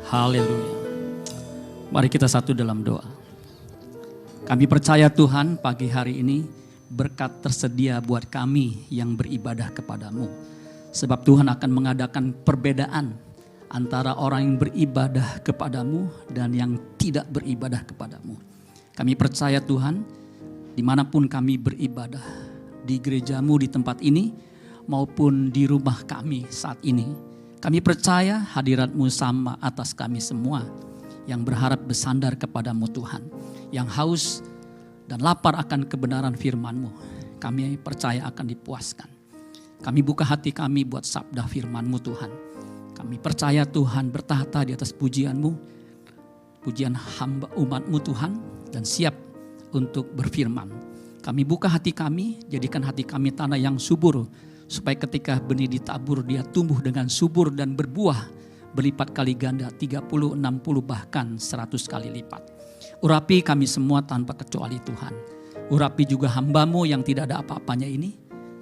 Haleluya. Mari kita satu dalam doa. Kami percaya Tuhan pagi hari ini berkat tersedia buat kami yang beribadah kepadamu. Sebab Tuhan akan mengadakan perbedaan antara orang yang beribadah kepadamu dan yang tidak beribadah kepadamu. Kami percaya Tuhan, dimanapun kami beribadah, di gerejamu di tempat ini maupun di rumah kami saat ini, kami percaya hadirat-Mu sama atas kami semua yang berharap bersandar kepadamu Tuhan, yang haus dan lapar akan kebenaran firman-Mu. Kami percaya akan dipuaskan. Kami buka hati kami buat sabda firman-Mu Tuhan. Kami percaya Tuhan bertahta di atas pujian-Mu, pujian hamba umat-Mu Tuhan, dan siap untuk berfirman. Kami buka hati kami, jadikan hati kami tanah yang subur, supaya ketika benih ditabur dia tumbuh dengan subur dan berbuah berlipat kali ganda, 30, 60 bahkan 100 kali lipat. Urapi kami semua tanpa kecuali Tuhan. Urapi juga hamba-Mu yang tidak ada apa-apanya ini,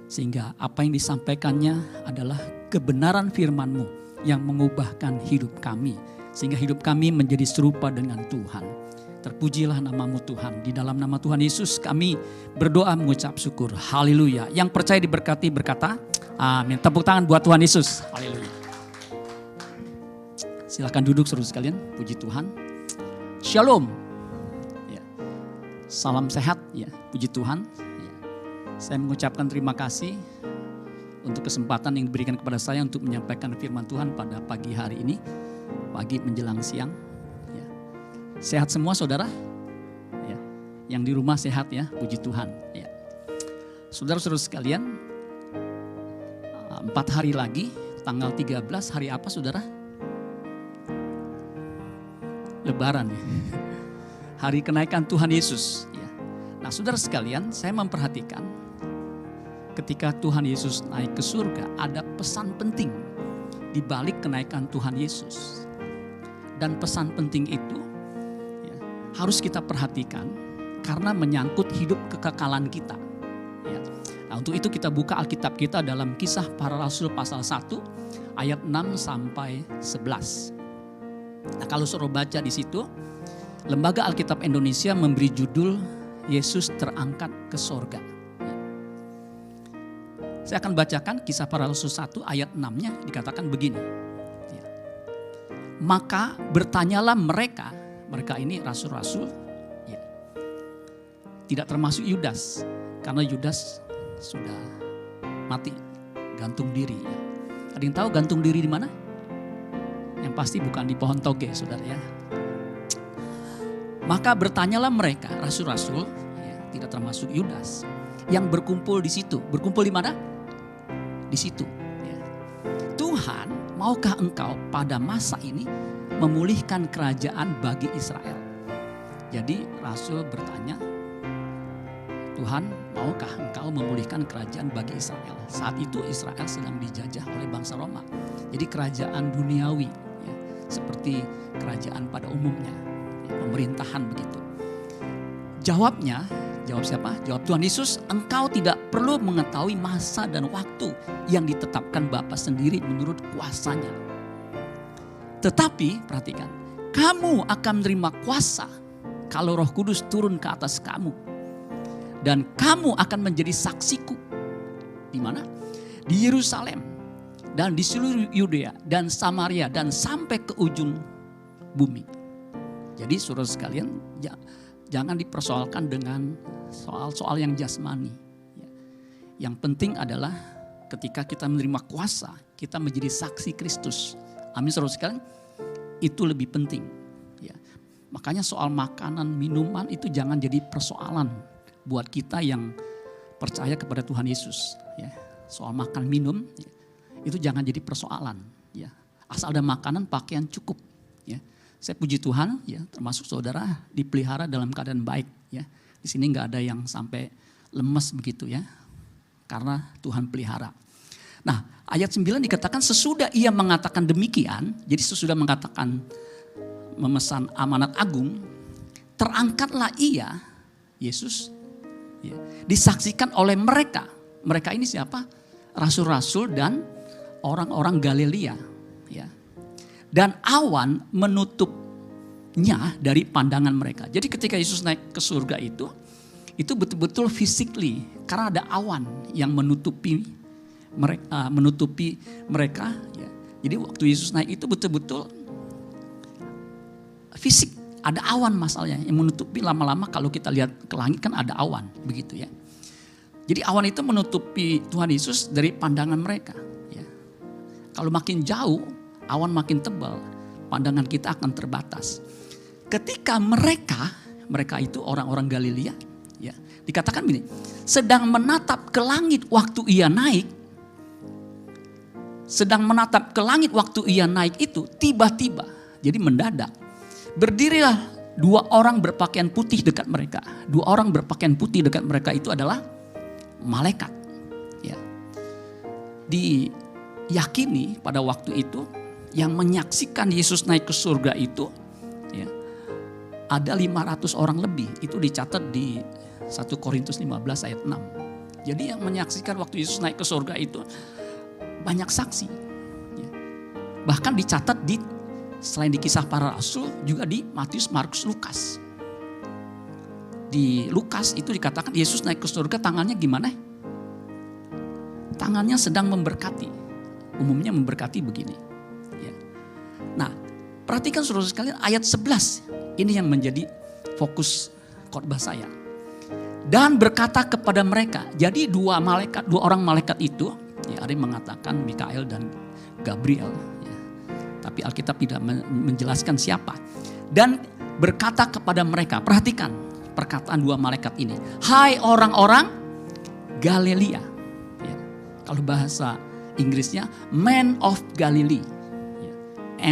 sehingga apa yang disampaikannya adalah kebenaran firman-Mu yang mengubahkan hidup kami, sehingga hidup kami menjadi serupa dengan Tuhan. Terpujilah nama-Mu Tuhan. Di dalam nama Tuhan Yesus kami berdoa mengucap syukur. Haleluya. Yang percaya diberkati berkata amin. Tepuk tangan buat Tuhan Yesus. Haleluya. Silakan duduk saudara sekalian. Puji Tuhan. Shalom. Ya. Salam sehat. Ya. Puji Tuhan. Ya. Saya mengucapkan terima kasih untuk kesempatan yang diberikan kepada saya untuk menyampaikan firman Tuhan pada pagi hari ini. Pagi menjelang siang. Ya. Sehat semua saudara? Ya. Yang di rumah sehat ya, puji Tuhan. Ya. Saudara-saudara sekalian, 4 hari lagi, tanggal 13, hari apa saudara? Lebaran ya. Hari kenaikan Tuhan Yesus. Ya. Nah saudara sekalian, saya memperhatikan ketika Tuhan Yesus naik ke surga, ada pesan penting di balik kenaikan Tuhan Yesus. Dan pesan penting itu ya, harus kita perhatikan karena menyangkut hidup kekekalan kita. Ya. Nah, untuk itu kita buka Alkitab kita dalam Kisah Para Rasul pasal 1 ayat 6 sampai 11. Nah, kalau suruh baca di situ, Lembaga Alkitab Indonesia memberi judul Yesus terangkat ke sorga. Saya akan bacakan Kisah Para Rasul 1 ayat 6-nya dikatakan begini. Ya. Maka bertanyalah mereka ini rasul-rasul, ya, tidak termasuk Yudas, karena Yudas sudah mati, gantung diri. Ya. Ada yang tahu gantung diri di mana? Yang pasti bukan di pohon toge, saudara ya. Maka bertanyalah mereka rasul-rasul, ya, tidak termasuk Yudas, yang berkumpul di situ. Berkumpul di mana? Di situ. Ya. Tuhan, maukah engkau pada masa ini memulihkan kerajaan bagi Israel? Jadi Rasul bertanya, Tuhan, maukah engkau memulihkan kerajaan bagi Israel? Saat itu Israel sedang dijajah oleh bangsa Roma. Jadi kerajaan duniawi, ya, seperti kerajaan pada umumnya, ya, pemerintahan begitu. Jawab siapa? Jawab Tuhan Yesus, engkau tidak perlu mengetahui masa dan waktu yang ditetapkan Bapa sendiri menurut kuasanya. Tetapi perhatikan, kamu akan menerima kuasa kalau Roh Kudus turun ke atas kamu. Dan kamu akan menjadi saksiku. Di mana? Di Yerusalem dan di seluruh Yudea dan Samaria dan sampai ke ujung bumi. Jadi saudara sekalian, jangan dipersoalkan dengan soal-soal yang jasmani. Yang penting adalah ketika kita menerima kuasa, kita menjadi saksi Kristus. Amin saudara sekalian, itu lebih penting. Ya. Makanya soal makanan, minuman itu jangan jadi persoalan buat kita yang percaya kepada Tuhan Yesus. Ya. Soal makan minum, ya, itu jangan jadi persoalan. Ya. Asal ada makanan, pakaian cukup. Ya. Saya puji Tuhan, ya, termasuk saudara dipelihara dalam keadaan baik. Ya. Di sini nggak ada yang sampai lemes begitu ya, karena Tuhan pelihara. Nah, ayat 9 dikatakan sesudah ia mengatakan demikian, jadi sesudah mengatakan memesan amanat agung, terangkatlah ia, Yesus, ya, disaksikan oleh mereka. Mereka ini siapa? Rasul-rasul dan orang-orang Galilea. Ya. dan awan menutupnya dari pandangan mereka. Jadi ketika Yesus naik ke surga itu betul-betul physically, karena ada awan yang menutupi mereka. Ya. Jadi waktu Yesus naik itu betul-betul fisik, ada awan masalahnya yang menutupi. Lama-lama kalau kita lihat ke langit kan ada awan, begitu ya. Jadi awan itu menutupi Tuhan Yesus dari pandangan mereka. Ya. Kalau makin jauh, awan makin tebal, pandangan kita akan terbatas. Ketika mereka itu orang-orang Galilea, ya, dikatakan begini, sedang menatap ke langit waktu ia naik. Sedang menatap ke langit waktu ia naik itu tiba-tiba, jadi mendadak, berdirilah 2 orang berpakaian putih dekat mereka. 2 orang berpakaian putih dekat mereka itu adalah malaikat. Ya. Diyakini pada waktu itu yang menyaksikan Yesus naik ke surga itu, ya, ada 500 orang lebih. Itu dicatat di 1 Korintus 15 ayat 6. Jadi yang menyaksikan waktu Yesus naik ke surga itu banyak saksi. Ya. Bahkan dicatat selain di Kisah Para Rasul juga di Matius, Markus, Lukas. Di Lukas itu dikatakan Yesus naik ke surga, tangannya gimana? Tangannya sedang memberkati. Umumnya memberkati begini. Ya. Nah, perhatikan saudara sekalian ayat 11. Ini yang menjadi fokus khotbah saya. Dan berkata kepada mereka. Jadi 2 orang malaikat itu, ya, ada yang mengatakan Mikael dan Gabriel. Ya. Tapi Alkitab tidak menjelaskan siapa. Dan berkata kepada mereka, perhatikan perkataan 2 malaikat ini. Hai orang-orang Galilea. Ya. Kalau bahasa Inggrisnya Man of Galilee. Ya.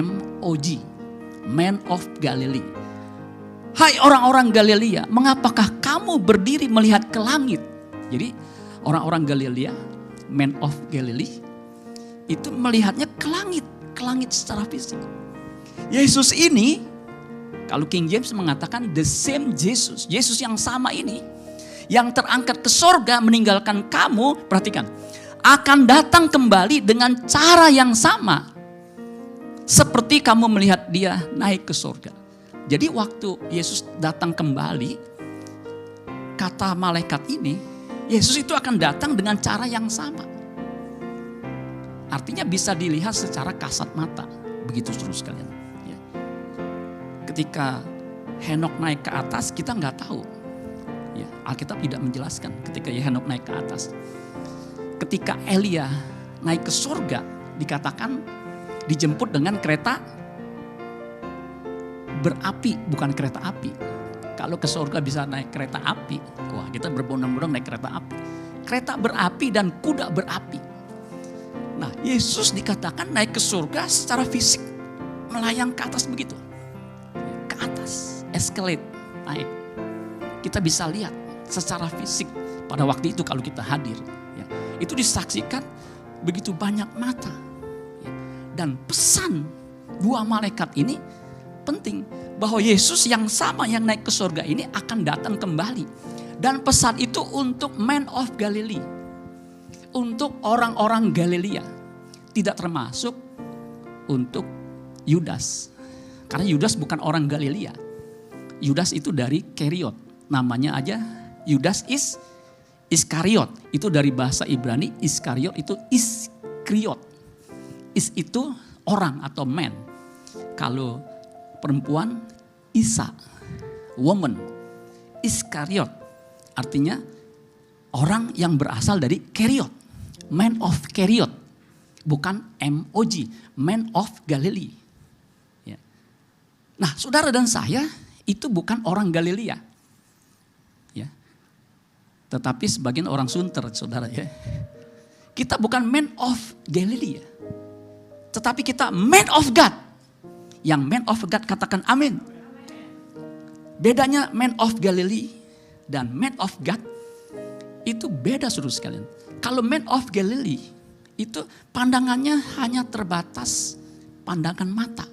M-O-G. Man of Galilee. Hai orang-orang Galilea, mengapakah kamu berdiri melihat ke langit? Jadi orang-orang Galilea, Man of Galilee, itu melihatnya ke langit secara fisik. Yesus ini, kalau King James mengatakan the same Jesus. Yesus yang sama ini, yang terangkat ke sorga meninggalkan kamu, perhatikan, akan datang kembali dengan cara yang sama. Seperti kamu melihat dia naik ke sorga. Jadi waktu Yesus datang kembali, kata malaikat ini, Yesus itu akan datang dengan cara yang sama. Artinya bisa dilihat secara kasat mata. Begitu terus sekalian. Ya. Ketika Henok naik ke atas, kita nggak tahu. Ya, Alkitab tidak menjelaskan ketika Henok naik ke atas. Ketika Elia naik ke surga, dikatakan dijemput dengan kereta berapi, bukan kereta api. Kalau ke surga bisa naik kereta api, wah kita berbondong-bondong naik kereta api. Kereta berapi dan kuda berapi. Nah, Yesus dikatakan naik ke surga secara fisik, melayang ke atas begitu. Ke atas, escalate, naik. Kita bisa lihat secara fisik pada waktu itu kalau kita hadir. Ya, itu disaksikan begitu banyak mata. Ya, dan pesan 2 malaikat ini penting. Bahwa Yesus yang sama yang naik ke surga ini akan datang kembali. Dan pesan itu untuk Man of Galilee. Untuk orang-orang Galilea. Tidak termasuk untuk Yudas. Karena Yudas bukan orang Galilea. Yudas itu dari Keriot. Namanya aja Yudas Iskariot. Itu dari bahasa Ibrani, Iskariot itu Iskriot. Itu orang atau man. Kalau perempuan, Isa, woman, Iskariot. Artinya orang yang berasal dari Keriot. Man of Keriot. Bukan M-O-G, Man of Galilee. Ya. Nah, saudara dan saya itu bukan orang Galilea. Ya. Tetapi sebagian orang Sunter, saudara ya. Kita bukan Man of Galilee. Tetapi kita Man of God. Yang Man of God katakan amin. Bedanya Man of Galilee dan Man of God itu beda saudara sekalian. Kalau Man of Galilee itu pandangannya hanya terbatas pandangan mata.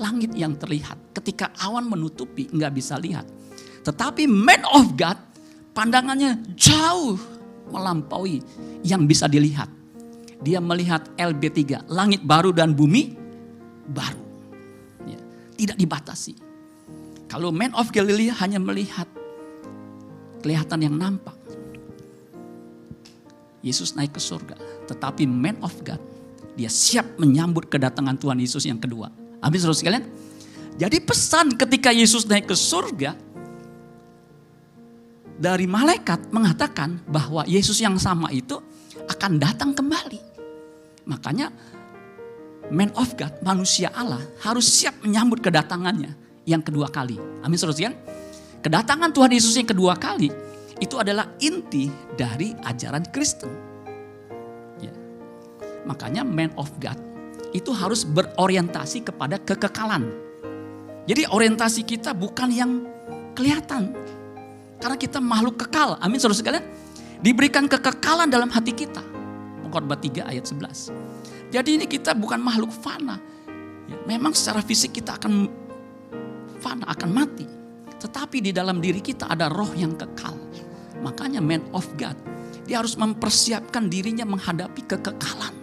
Langit yang terlihat. Ketika awan menutupi nggak bisa lihat. Tetapi Man of God pandangannya jauh melampaui yang bisa dilihat. Dia melihat LB3, langit baru dan bumi baru. Ya, tidak dibatasi. Kalau Man of Galilee hanya melihat kelihatan yang nampak. Yesus naik ke surga. Tetapi Man of God, dia siap menyambut kedatangan Tuhan Yesus yang kedua. Amin saudara sekalian. Jadi pesan ketika Yesus naik ke surga, dari malaikat mengatakan bahwa Yesus yang sama itu akan datang kembali. Makanya Man of God, manusia Allah, harus siap menyambut kedatangannya yang kedua kali. Amin saudara sekalian. Kedatangan Tuhan Yesus yang kedua kali itu adalah inti dari ajaran Kristen. Ya. Makanya Man of God itu harus berorientasi kepada kekekalan. Jadi orientasi kita bukan yang kelihatan. Karena kita makhluk kekal. Amin saudara sekalian. Diberikan kekekalan dalam hati kita. Pengkhotbah 3 ayat 11. Jadi ini kita bukan makhluk fana. Ya, memang secara fisik kita akan fana, akan mati. Tetapi di dalam diri kita ada roh yang kekal. Makanya Man of God, dia harus mempersiapkan dirinya menghadapi kekekalan.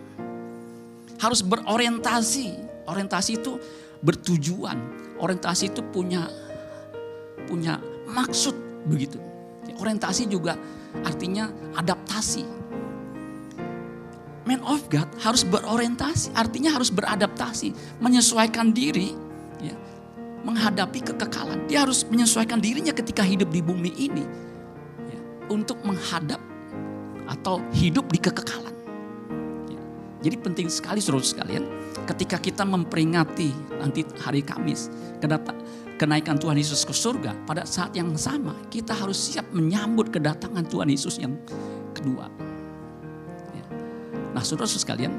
Harus berorientasi. Orientasi itu bertujuan. Orientasi itu punya maksud begitu. Orientasi juga artinya adaptasi. Man of God harus berorientasi, artinya harus beradaptasi, menyesuaikan diri, ya, menghadapi kekekalan. Dia harus menyesuaikan dirinya ketika hidup di bumi ini, ya, untuk menghadap atau hidup di kekekalan. Ya. Jadi penting sekali saudara sekalian, ketika kita memperingati nanti hari Kamis, kenaikan Tuhan Yesus ke surga, pada saat yang sama kita harus siap menyambut kedatangan Tuhan Yesus yang kedua. Ya. Nah saudara sekalian,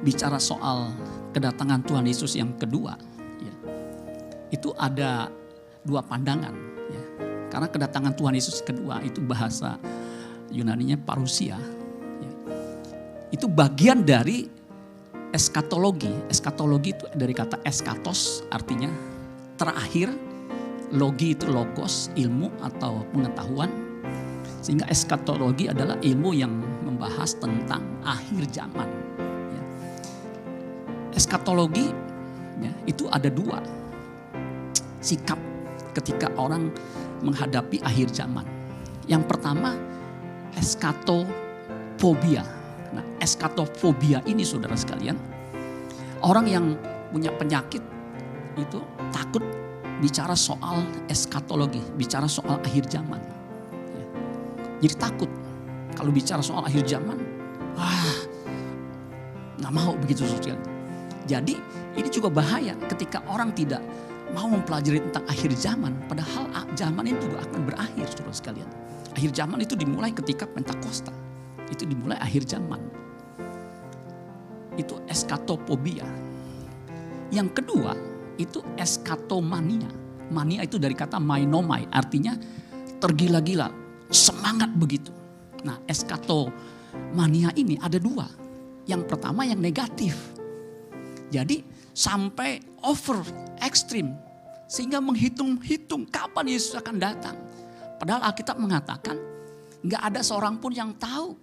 bicara soal kedatangan Tuhan Yesus yang kedua, ya, itu ada dua pandangan. Ya. Karena kedatangan Tuhan Yesus kedua itu bahasa Yunaninya parousia. Ya. Itu bagian dari eskatologi. Eskatologi itu dari kata eskatos, artinya terakhir. Logi itu logos, ilmu atau pengetahuan. Sehingga eskatologi adalah ilmu yang membahas tentang akhir zaman. Ya. Eskatologi, ya, itu ada dua sikap ketika orang menghadapi akhir zaman. Yang pertama, eskatofobia. Nah, eskatofobia ini saudara sekalian, orang yang punya penyakit itu takut bicara soal eskatologi, bicara soal akhir zaman. Ya. Jadi takut kalau bicara soal akhir zaman, nggak mau begitu saudara. Jadi ini juga bahaya ketika orang tidak mau mempelajari tentang akhir zaman, padahal zaman ini juga akan berakhir saudara sekalian. Akhir zaman itu dimulai ketika Pentakosta. Itu dimulai akhir zaman. Itu eskatofobia. Yang kedua itu eskatomania. Mania itu dari kata mainomai, artinya tergila-gila, semangat begitu. Nah, eskatomania ini ada dua. Yang pertama yang negatif. Jadi sampai over ekstrim sehingga menghitung-hitung kapan Yesus akan datang. Padahal Alkitab mengatakan nggak ada seorang pun yang tahu.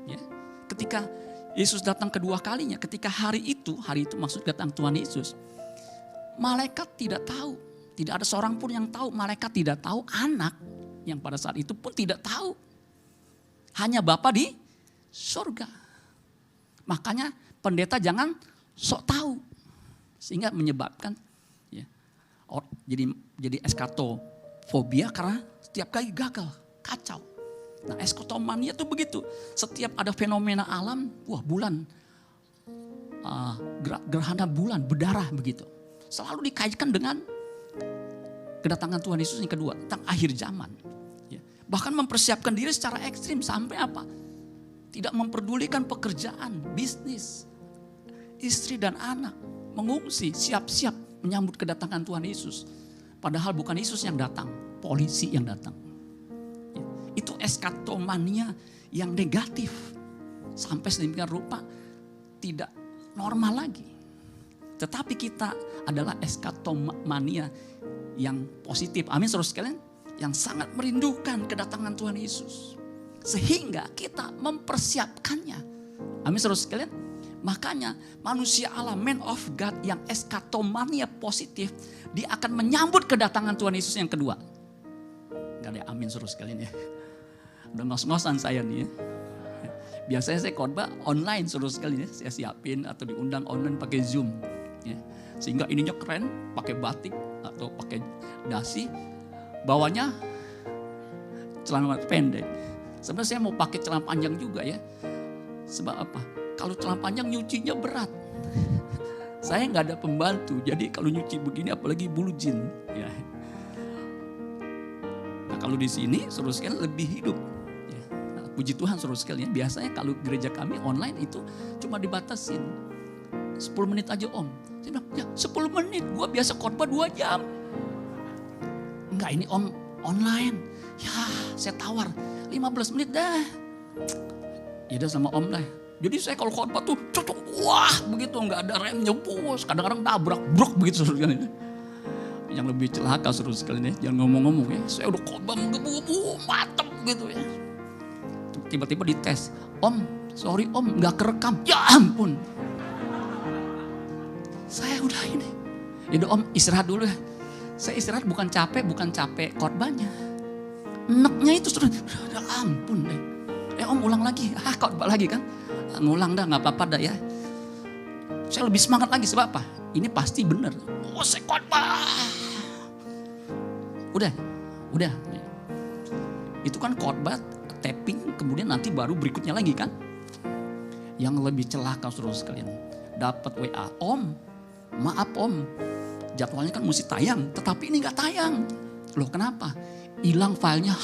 Ya, ketika Yesus datang kedua kalinya, ketika hari itu maksud datang Tuhan Yesus, malaikat tidak tahu, tidak ada seorang pun yang tahu, malaikat tidak tahu, anak yang pada saat itu pun tidak tahu, hanya Bapa di surga. Makanya pendeta jangan sok tahu, sehingga menyebabkan, ya, jadi eskatofobia karena setiap kali gagal, kacau. Nah, eskatomania itu begitu. Setiap ada fenomena alam, bulan, gerhana bulan berdarah begitu. Selalu dikaitkan dengan kedatangan Tuhan Yesus yang kedua, tentang akhir zaman. Ya. Bahkan mempersiapkan diri secara ekstrim sampai apa? Tidak memperdulikan pekerjaan, bisnis, istri dan anak. Mengungsi, siap-siap menyambut kedatangan Tuhan Yesus. Padahal bukan Yesus yang datang, polisi yang datang. Itu eskatomania yang negatif. Sampai sedemikian rupa tidak normal lagi. Tetapi kita adalah eskatomania yang positif. Amin saudara sekalian. Yang sangat merindukan kedatangan Tuhan Yesus. Sehingga kita mempersiapkannya. Amin saudara sekalian. Makanya manusia Allah, man of God yang eskatomania positif, dia akan menyambut kedatangan Tuhan Yesus yang kedua. Gak ada amin suruh sekalian ya. Udah ngos-ngosan saya nih ya. Biasanya saya khotbah online suruh sekalian ya. Saya siapin atau diundang online pakai Zoom. Ya. Sehingga ininya keren, pakai batik atau pakai dasi. Bawahnya celana pendek. Sebenarnya saya mau pakai celana panjang juga ya. Sebab apa? Kalau celana panjang nyucinya berat. Saya nggak ada pembantu, jadi kalau nyuci begini apalagi bulu jin. Ya. Nah kalau di sini suruh sekalian lebih hidup. Ya. Nah, puji Tuhan suruh sekalian. Biasanya kalau gereja kami online itu cuma dibatasin 10 menit aja om. Saya bilang ya 10 menit, gua biasa khotbah 2 jam. Enggak ini om online. Ya saya tawar 15 menit dah. Ya udah sama om lah. Jadi saya kalau khotbah tuh cocok, wah begitu nggak ada remnya, bos. Kadang-kadang tabrak, brok begitu saudara sekalian. Yang lebih celaka saudara sekalian ya, jangan ngomong-ngomong ya. Saya udah khotbah menggebu-gebu, mantep gitu ya. Tiba-tiba dites, om, sorry om, nggak kerekam. Ya ampun. Saya udah ini, ya om istirahat dulu ya. Saya istirahat bukan capek khotbahnya. Enaknya itu saudara, ya ampun deh. Om ulang lagi, khotbah lagi kan. Ngulang dah gak apa-apa dah ya. Saya lebih semangat lagi sebab apa? Ini pasti benar. Oh saya khotbah. Udah. Itu kan khotbah, tapping, kemudian nanti baru berikutnya lagi kan. Yang lebih celaka saudara sekalian. Dapat WA, om, maaf om. Jadwalnya kan mesti tayang, tetapi ini gak tayang. Loh kenapa? Hilang filenya.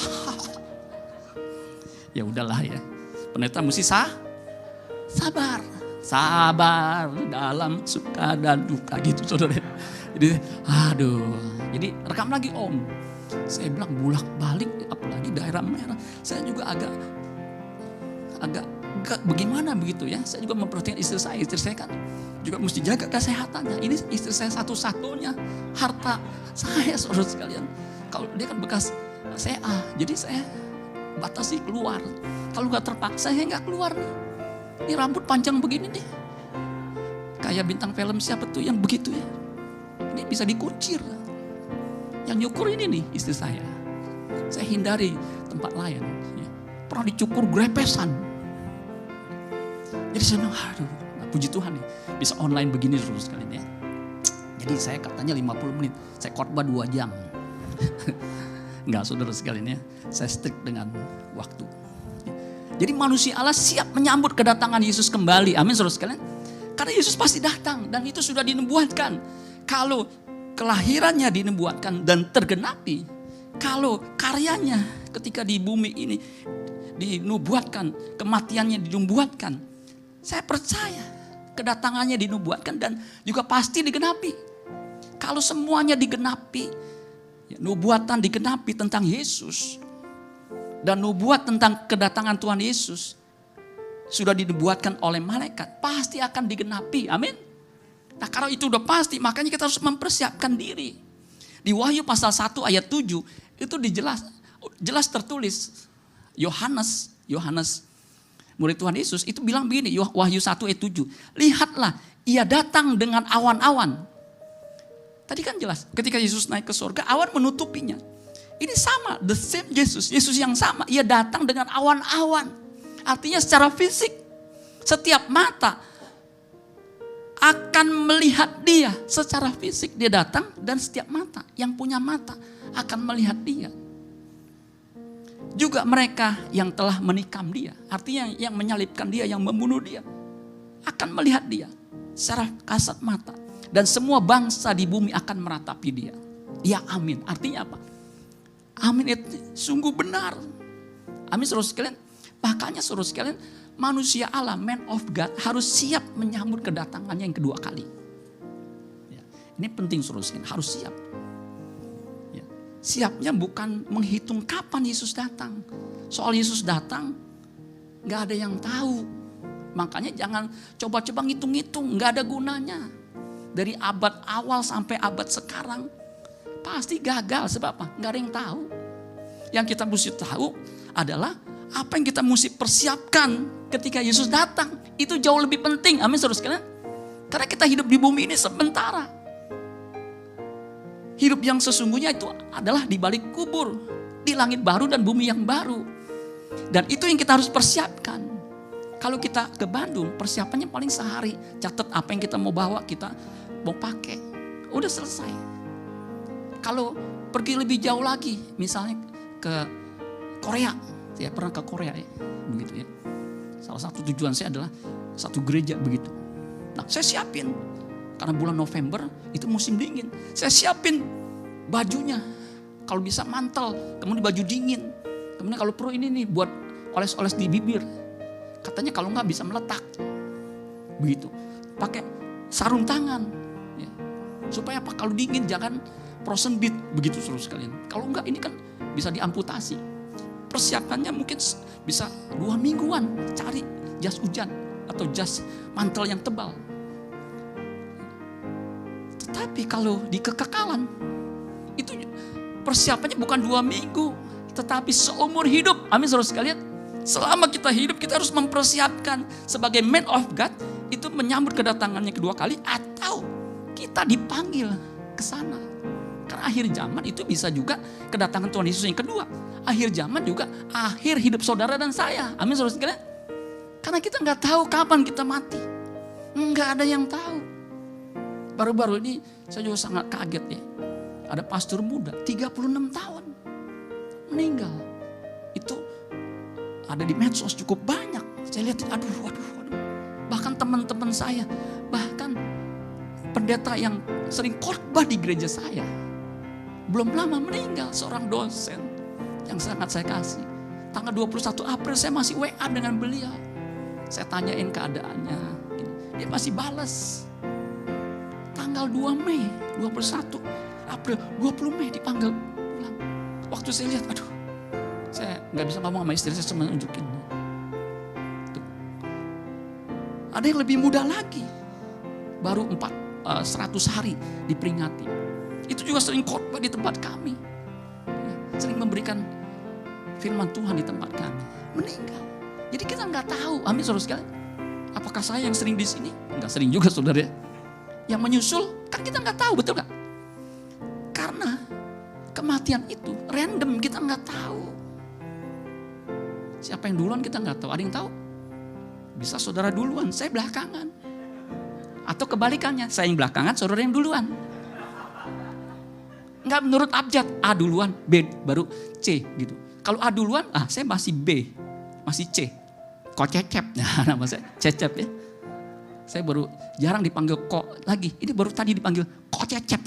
Ya udahlah ya. Pendeta mesti sabar dalam suka dan duka gitu saudara. Jadi jadi rekam lagi om. Saya bilang bulak balik apalagi daerah merah. Saya juga agak bagaimana begitu ya. Saya juga memperhatikan istri saya kan juga mesti jaga kesehatannya. Ini istri saya satu-satunya harta saya saudara sekalian. Kalau dia kan bekas CA, jadi saya batasi keluar. Kalau nggak terpaksa saya nggak keluar nih. Ini rambut panjang begini nih. Kayak bintang film siapa tuh yang begitu ya. Ini bisa dikuncir. Yang nyukur ini nih istri saya. Saya hindari tempat lain. Ya. Pernah dicukur grepesan. Jadi saya bilang, aduh, puji Tuhan nih. Bisa online begini terus sekalian ya. Jadi saya katanya 50 menit. Saya khotbah 2 jam. Enggak saudara sekalian ya. Saya strict dengan waktu. Jadi manusia Allah siap menyambut kedatangan Yesus kembali. Amin saudara sekalian. Karena Yesus pasti datang dan itu sudah dinubuatkan. Kalau kelahirannya dinubuatkan dan tergenapi. Kalau karyanya ketika di bumi ini dinubuatkan. Kematiannya dinubuatkan. Saya percaya kedatangannya dinubuatkan dan juga pasti digenapi. Kalau semuanya digenapi. Nubuatan digenapi tentang Yesus. Dan nubuat tentang kedatangan Tuhan Yesus sudah dinubuatkan oleh malaikat, pasti akan digenapi. Amin. Nah kalau itu udah pasti, makanya kita harus mempersiapkan diri. Di Wahyu pasal 1 ayat 7 itu jelas tertulis. Yohanes murid Tuhan Yesus itu bilang begini, Wahyu 1 ayat 7. Lihatlah, ia datang dengan awan-awan. Tadi kan jelas, ketika Yesus naik ke surga, awan menutupinya. Ini sama, the same Yesus yang sama. Ia datang dengan awan-awan. Artinya secara fisik, setiap mata akan melihat dia. Secara fisik dia datang dan setiap mata yang punya mata akan melihat dia. Juga mereka yang telah menikam dia. Artinya yang menyalibkan dia, yang membunuh dia. Akan melihat dia secara kasat mata. Dan semua bangsa di bumi akan meratapi dia. Ya amin, artinya apa? Amin itu sungguh benar. Amin saudara sekalian. Makanya saudara sekalian, manusia Allah, man of God harus siap menyambut kedatangannya yang kedua kali. Ya, ini penting saudara sekalian, harus siap. Ya, siapnya bukan menghitung kapan Yesus datang. Soal Yesus datang, gak ada yang tahu. Makanya jangan coba-coba ngitung-ngitung, gak ada gunanya. Dari abad awal sampai abad sekarang, pasti gagal sebab apa? Gak ada yang tahu. Yang kita mesti tahu adalah Apa yang kita mesti persiapkan ketika Yesus datang. Itu jauh lebih penting. Amin saudara sekalian. Karena kita hidup di bumi ini sementara. Hidup yang sesungguhnya itu adalah di balik kubur. Di langit baru dan bumi yang baru. Dan itu yang kita harus persiapkan. Kalau kita ke Bandung, persiapannya paling sehari. Catat apa yang kita mau bawa, kita mau pakai. Udah selesai. Kalau pergi lebih jauh lagi, misalnya ke Korea. Saya pernah ke Korea ya, begitu ya. Salah satu tujuan saya adalah satu gereja begitu. Nah, saya siapin karena bulan November itu musim dingin. Saya siapin bajunya, kalau bisa mantel, kemudian baju dingin. Kemudian kalau perlu ini nih buat oles-oles di bibir. Katanya kalau nggak bisa meletak, begitu. Pakai sarung tangan, ya. Supaya apa? Kalau dingin jangan frozen beat begitu seluruh sekalian. Kalau nggak ini kan bisa diamputasi. Persiapannya mungkin bisa 2 mingguan cari jas hujan atau jas mantel yang tebal. Tetapi kalau di kekekalan itu persiapannya bukan 2 minggu, tetapi seumur hidup. Amin saudara sekalian. Selama kita hidup kita harus mempersiapkan sebagai man of God itu menyambut kedatangannya kedua kali atau kita dipanggil ke sana. Karena akhir zaman itu bisa juga kedatangan Tuhan Yesus yang kedua. Akhir zaman juga akhir hidup saudara dan saya. Amin saudara sekalian. Karena kita nggak tahu kapan kita mati. Nggak ada yang tahu. Baru-baru ini saya juga sangat kaget ya. Ada pastor muda 36 tahun meninggal. Itu ada di medsos cukup banyak. Saya lihat aduh. Bahkan teman-teman saya, bahkan pendeta yang sering khotbah di gereja saya belum lama meninggal, seorang dosen yang sangat saya kasih. Tanggal 21 April saya masih WA dengan beliau. Saya tanyain keadaannya. Dia masih balas. Tanggal 2 Mei, 21 April, 20 Mei dipanggil pulang. Waktu saya lihat, aduh. Saya gak bisa ngomong sama istri, saya cuma nunjukin. Tuh. Ada yang lebih muda lagi. Baru 100 hari diperingati. Itu juga sering khotbah di tempat kami. Sering memberikan firman Tuhan di tempat kami. Meninggal. Jadi kita nggak tahu. Amin saudara sekalian. Apakah saya yang sering di sini? Nggak sering juga saudara ya. Yang menyusul kan kita nggak tahu, betul nggak? Karena kematian itu random, kita nggak tahu. Siapa yang duluan kita nggak tahu. Ada yang tahu? Bisa saudara duluan, saya belakangan. Atau kebalikannya, saya yang belakangan, saudara yang duluan. Enggak menurut abjad, A duluan, B baru C gitu. Kalau A duluan, saya masih B, masih C. Kok cecep, nah, nama saya cecep ya. Saya baru jarang dipanggil kok lagi, ini baru tadi dipanggil kok cecep.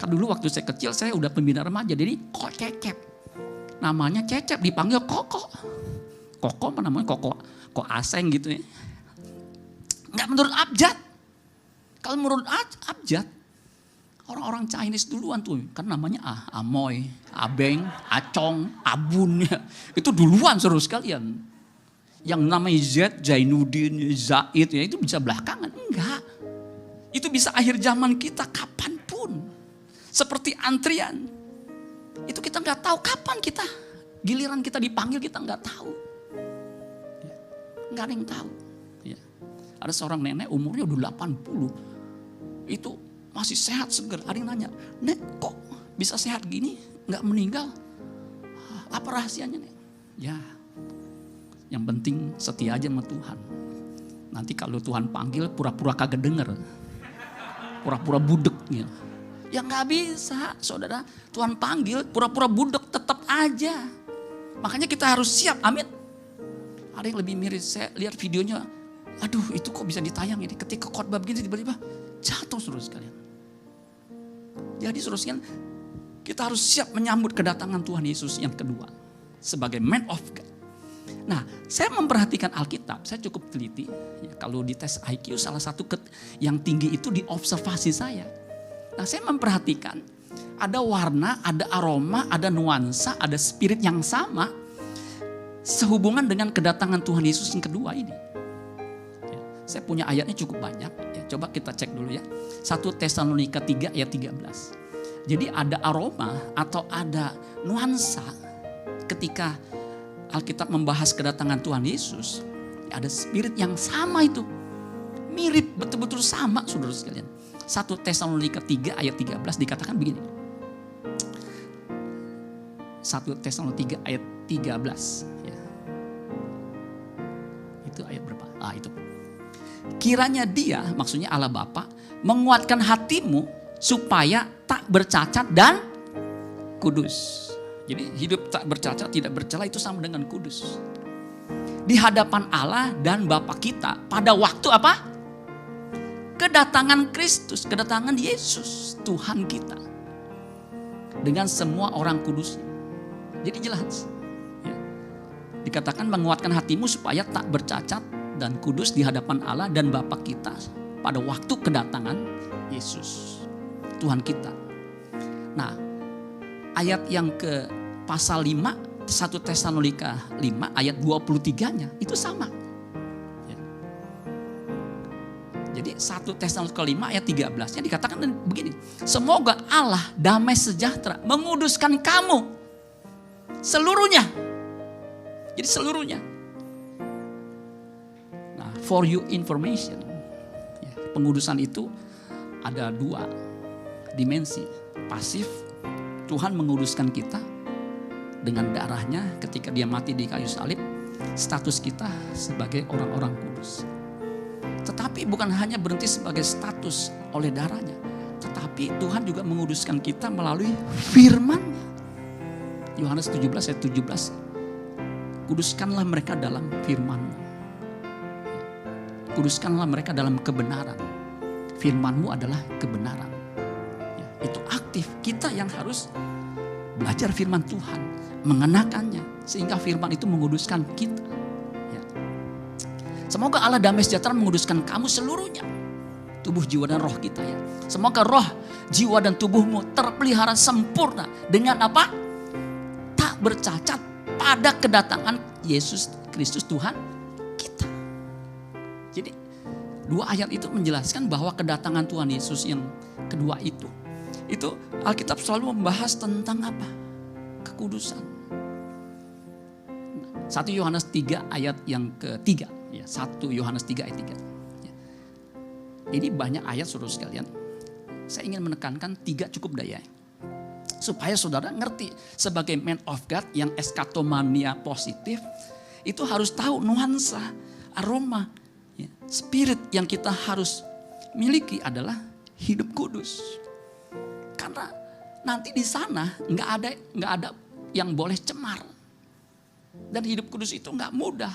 Kan dulu waktu saya kecil saya udah pembina remaja, jadi kok cecep. Namanya cecep dipanggil koko. Koko apa namanya kok aseng gitu ya. Enggak menurut abjad. Kalau menurut abjad, orang-orang Chinese duluan tuh, kan namanya Amoy, Abeng, Acong, Abun ya. Itu duluan seru sekalian. Yang namanya Z, Zainuddin, Zaid ya itu bisa belakangan. Enggak. Itu bisa akhir zaman kita kapanpun. Seperti antrian. Itu kita nggak tahu kapan kita. Giliran kita dipanggil kita nggak tahu. Nggak ada yang tahu. Ya. Ada seorang nenek umurnya udah 80. Itu masih sehat seger. Ada yang nanya, Nek kok bisa sehat gini? Nggak meninggal? Apa rahasianya Nek? Ya, yang penting setia aja sama Tuhan. Nanti kalau Tuhan panggil pura-pura kagak denger. Pura-pura budek gitu. Ya nggak bisa saudara. Tuhan panggil pura-pura budek tetap aja. Makanya kita harus siap, amin. Ada yang lebih miris, saya lihat videonya. Aduh itu kok bisa ditayang ini. Ketika khotbah begini tiba-tiba jatuh saudara sekalian. Jadi saudara sekalian, kita harus siap menyambut kedatangan Tuhan Yesus yang kedua. Sebagai man of God. Nah, saya memperhatikan Alkitab, saya cukup teliti. Ya, kalau di tes IQ salah satu yang tinggi itu di observasi saya. Nah, saya memperhatikan ada warna, ada aroma, ada nuansa, ada spirit yang sama sehubungan dengan kedatangan Tuhan Yesus yang kedua ini. Ya, saya punya ayatnya cukup banyak. Ya, coba kita cek dulu ya. 1 Tesalonika 3 ayat 13. Jadi ada aroma atau ada nuansa ketika Alkitab membahas kedatangan Tuhan Yesus, ada spirit yang sama itu. Mirip, betul-betul sama saudara sekalian. 1 Tesalonika 3 ayat 13 dikatakan begini. 1 Tesalonika 3 ayat 13. Ya. Itu ayat berapa? Itu. Kiranya dia, maksudnya Allah Bapa, menguatkan hatimu supaya tak bercacat dan kudus. Jadi hidup tak bercacat, tidak bercela itu sama dengan kudus. Di hadapan Allah dan Bapa kita pada waktu apa? Kedatangan Kristus, kedatangan Yesus, Tuhan kita. Dengan semua orang kudusnya. Jadi jelas. Ya. Dikatakan menguatkan hatimu supaya tak bercacat dan kudus di hadapan Allah dan Bapa kita pada waktu kedatangan Yesus, Tuhan kita. Nah, ayat yang ke pasal 5, 1 Tesalonika 5 ayat 23-nya itu sama. Ya. Jadi 1 Tesalonika 5 ayat 13-nya dikatakan begini. Semoga Allah damai sejahtera menguduskan kamu seluruhnya. Jadi seluruhnya. Nah, for your information, ya, pengudusan itu ada 2 dimensi. Pasif, Tuhan menguduskan kita dengan darahnya ketika dia mati di kayu salib. Status kita sebagai orang-orang kudus. Tetapi bukan hanya berhenti sebagai status oleh darahnya, tetapi Tuhan juga menguduskan kita melalui firman-Nya. Yohanes 17 ayat 17. Kuduskanlah mereka dalam firman-Mu. Kuduskanlah mereka dalam kebenaran. Firman-Mu adalah kebenaran. Ya, itu aktif. Kita yang harus belajar firman Tuhan, mengenakannya, sehingga firman itu menguduskan kita. Ya. Semoga Allah damai sejahtera menguduskan kamu seluruhnya. Tubuh, jiwa, dan roh kita ya. Semoga roh, jiwa, dan tubuhmu terpelihara sempurna dengan apa? Tak bercacat pada kedatangan Yesus Kristus Tuhan kita. Jadi 2 ayat itu menjelaskan bahwa kedatangan Tuhan Yesus yang kedua itu Alkitab selalu membahas tentang apa? Kekudusan. 1 Yohanes 3 ayat yang ketiga. Ya, 1 Yohanes 3 ayat 3. Ya. Ini banyak ayat saudara sekalian. Saya ingin menekankan 3 cukup daya. Supaya saudara ngerti sebagai man of God yang eskatomania positif. Itu harus tahu nuansa, aroma, ya, spirit yang kita harus miliki adalah hidup kudus. Karena nanti di sana nggak ada yang boleh cemar. Dan hidup kudus itu nggak mudah.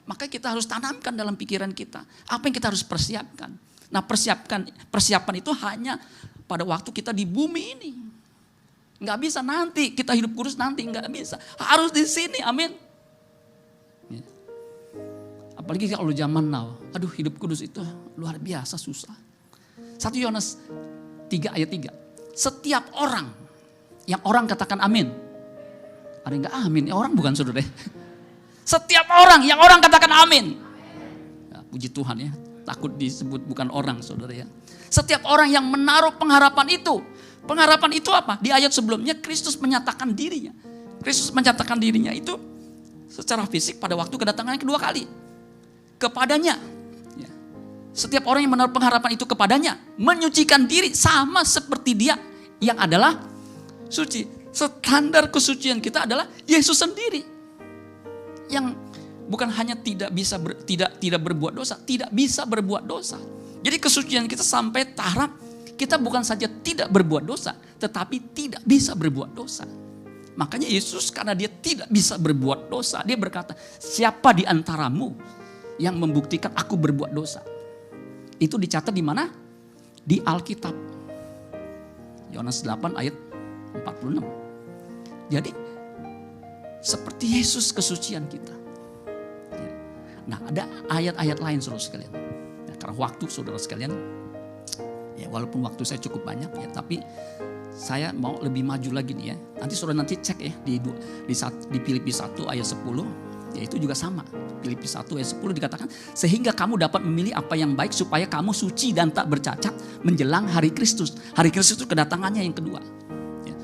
Maka kita harus tanamkan dalam pikiran kita. Apa yang kita harus persiapkan. Nah persiapan itu hanya pada waktu kita di bumi ini. Nggak bisa nanti kita hidup kudus nanti, nggak bisa. Harus di sini, amin. Ya. Apalagi kalau zaman now. Aduh, hidup kudus itu luar biasa susah. 1 Yohanes 3 ayat 3. Setiap orang, yang orang katakan amin. Ada yang nggak amin? Ya, orang bukan saudara. Setiap orang, yang orang katakan amin. Ya, puji Tuhan ya. Takut disebut bukan orang saudara ya. Setiap orang yang menaruh pengharapan itu. Pengharapan itu apa? Di ayat sebelumnya Kristus menyatakan dirinya. Kristus menyatakan dirinya itu secara fisik pada waktu kedatangan yang kedua kali. Kepadanya. Ya. Setiap orang yang menaruh pengharapan itu kepadanya. Menyucikan diri sama seperti dia yang adalah suci. Standar kesucian kita adalah Yesus sendiri. Yang bukan hanya tidak berbuat dosa. Tidak bisa berbuat dosa. Jadi kesucian kita sampai tahap kita bukan saja tidak berbuat dosa, tetapi tidak bisa berbuat dosa. Makanya Yesus karena dia tidak bisa berbuat dosa, dia berkata, siapa di antaramu yang membuktikan aku berbuat dosa? Itu dicatat di mana? Di Alkitab. Yohanes 8 ayat 46. Jadi seperti Yesus kesucian kita. Nah ada ayat-ayat lain saudara sekalian. Nah, karena waktu saudara sekalian, ya, walaupun waktu saya cukup banyak ya, tapi saya mau lebih maju lagi nih ya. Nanti saudara cek ya di Filipi 1 ayat 10, ya itu juga sama. Filipi 1 ayat 10 dikatakan, sehingga kamu dapat memilih apa yang baik supaya kamu suci dan tak bercacat menjelang hari Kristus. Hari Kristus itu kedatangannya yang kedua. Ya.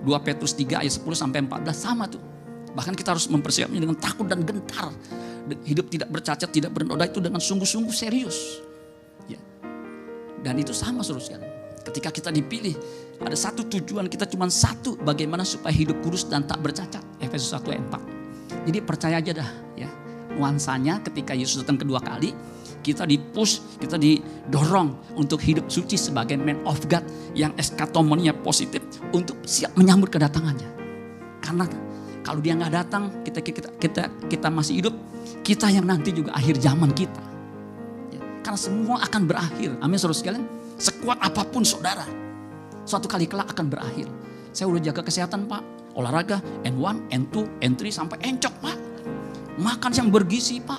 2 Petrus 3 ayat 10 sampai 14 sama tuh. Bahkan kita harus mempersiapkannya dengan takut dan gentar. Hidup tidak bercacat, tidak bernoda itu dengan sungguh-sungguh serius. Ya. Dan itu sama seterusnya. Ketika kita dipilih, ada satu tujuan kita cuma satu, bagaimana supaya hidup kudus dan tak bercacat. Efesus 1 ayat 4. Jadi percaya aja dah ya. Nuansanya ketika Yesus datang kedua kali, kita dipush, kita didorong untuk hidup suci sebagai man of God yang eskatomoninya positif untuk siap menyambut kedatangannya. Karena kalau dia nggak datang, kita masih hidup, kita yang nanti juga akhir zaman kita. Ya, karena semua akan berakhir. Amin saudara sekalian. Sekuat apapun saudara, suatu kali kelak akan berakhir. Saya udah jaga kesehatan Pak, olahraga N1, N2, N3 sampai encok Pak. Makan yang bergizi Pak,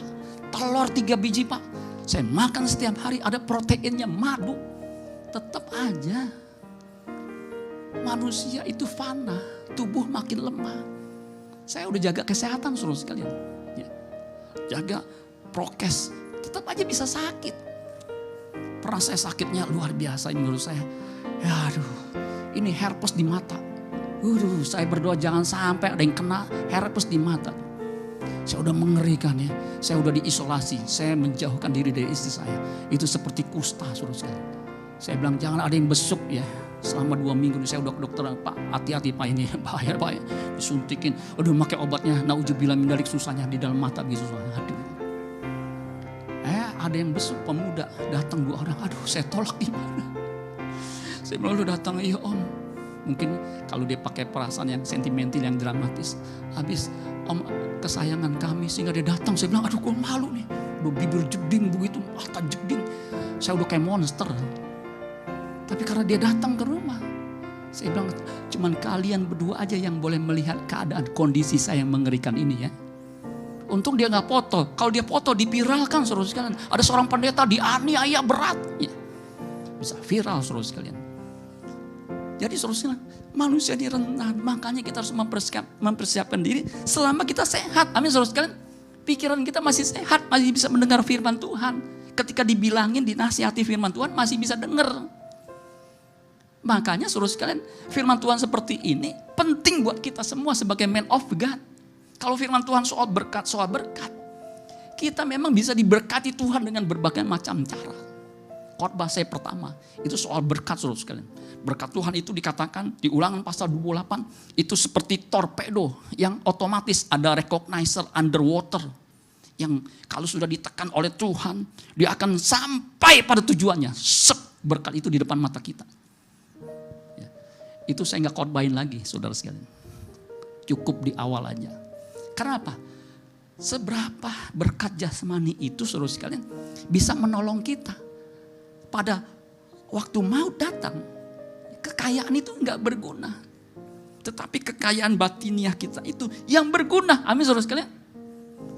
telur 3 biji Pak. Saya makan setiap hari, ada proteinnya, madu. Tetap aja manusia itu fana, tubuh makin lemah. Saya udah jaga kesehatan saudara sekalian. Ya. Jaga prokes, tetap aja bisa sakit. Pernah saya sakitnya luar biasa menurut saya. Ya aduh, ini herpes di mata. Saya berdoa jangan sampai ada yang kena herpes di mata. Saya udah mengerikan ya. Saya udah diisolasi. Saya menjauhkan diri dari istri saya. Itu seperti kusta saudara sekalian. Saya bilang jangan ada yang besuk ya. Selama 2 minggu saya udah ke dokter, Pak hati-hati Pak ini bahaya Pak ya. Disuntikin, aduh pakai obatnya, naudzubillah min dzalik, susahnya di dalam mata gitu. Aduh. Ada yang besuk pemuda, datang 2 orang, aduh saya tolak gimana. Saya bilang lu datang, iya om. Mungkin kalau dia pakai perasaan yang sentimental, yang dramatis. Habis om kesayangan kami sehingga dia datang. Saya bilang aduh gue malu nih. Udah bibir jeding begitu, mata jeding. Saya udah kayak monster. Tapi karena dia datang ke rumah. Saya bilang cuman kalian berdua aja yang boleh melihat keadaan kondisi saya yang mengerikan ini ya. Untung dia gak foto. Kalau dia foto dipiralkan saudara sekalian. Ada seorang pendeta dianiaya berat. Ya. Bisa viral saudara sekalian. Jadi saudara sekalian, manusia ini rentan. Makanya kita harus mempersiapkan diri selama kita sehat. Amin saudara sekalian. Pikiran kita masih sehat. Masih bisa mendengar firman Tuhan. Ketika dibilangin, dinasihati firman Tuhan masih bisa dengar. Makanya saudara sekalian, firman Tuhan seperti ini penting buat kita semua sebagai man of God. Kalau firman Tuhan soal berkat, kita memang bisa diberkati Tuhan dengan berbagai macam cara. Khotbah saya pertama, itu soal berkat saudara sekalian. Berkat Tuhan itu dikatakan di Ulangan pasal 28, itu seperti torpedo yang otomatis ada recognizer underwater. Yang kalau sudah ditekan oleh Tuhan, dia akan sampai pada tujuannya. Berkat itu di depan mata kita. Ya, itu saya nggak khotbahin lagi saudara sekalian. Cukup di awal aja. Karena apa? Seberapa berkat jasmani itu saudara sekalian bisa menolong kita. Pada waktu maut datang, kekayaan itu enggak berguna. Tetapi kekayaan batiniah kita itu yang berguna. Amin saudara sekalian.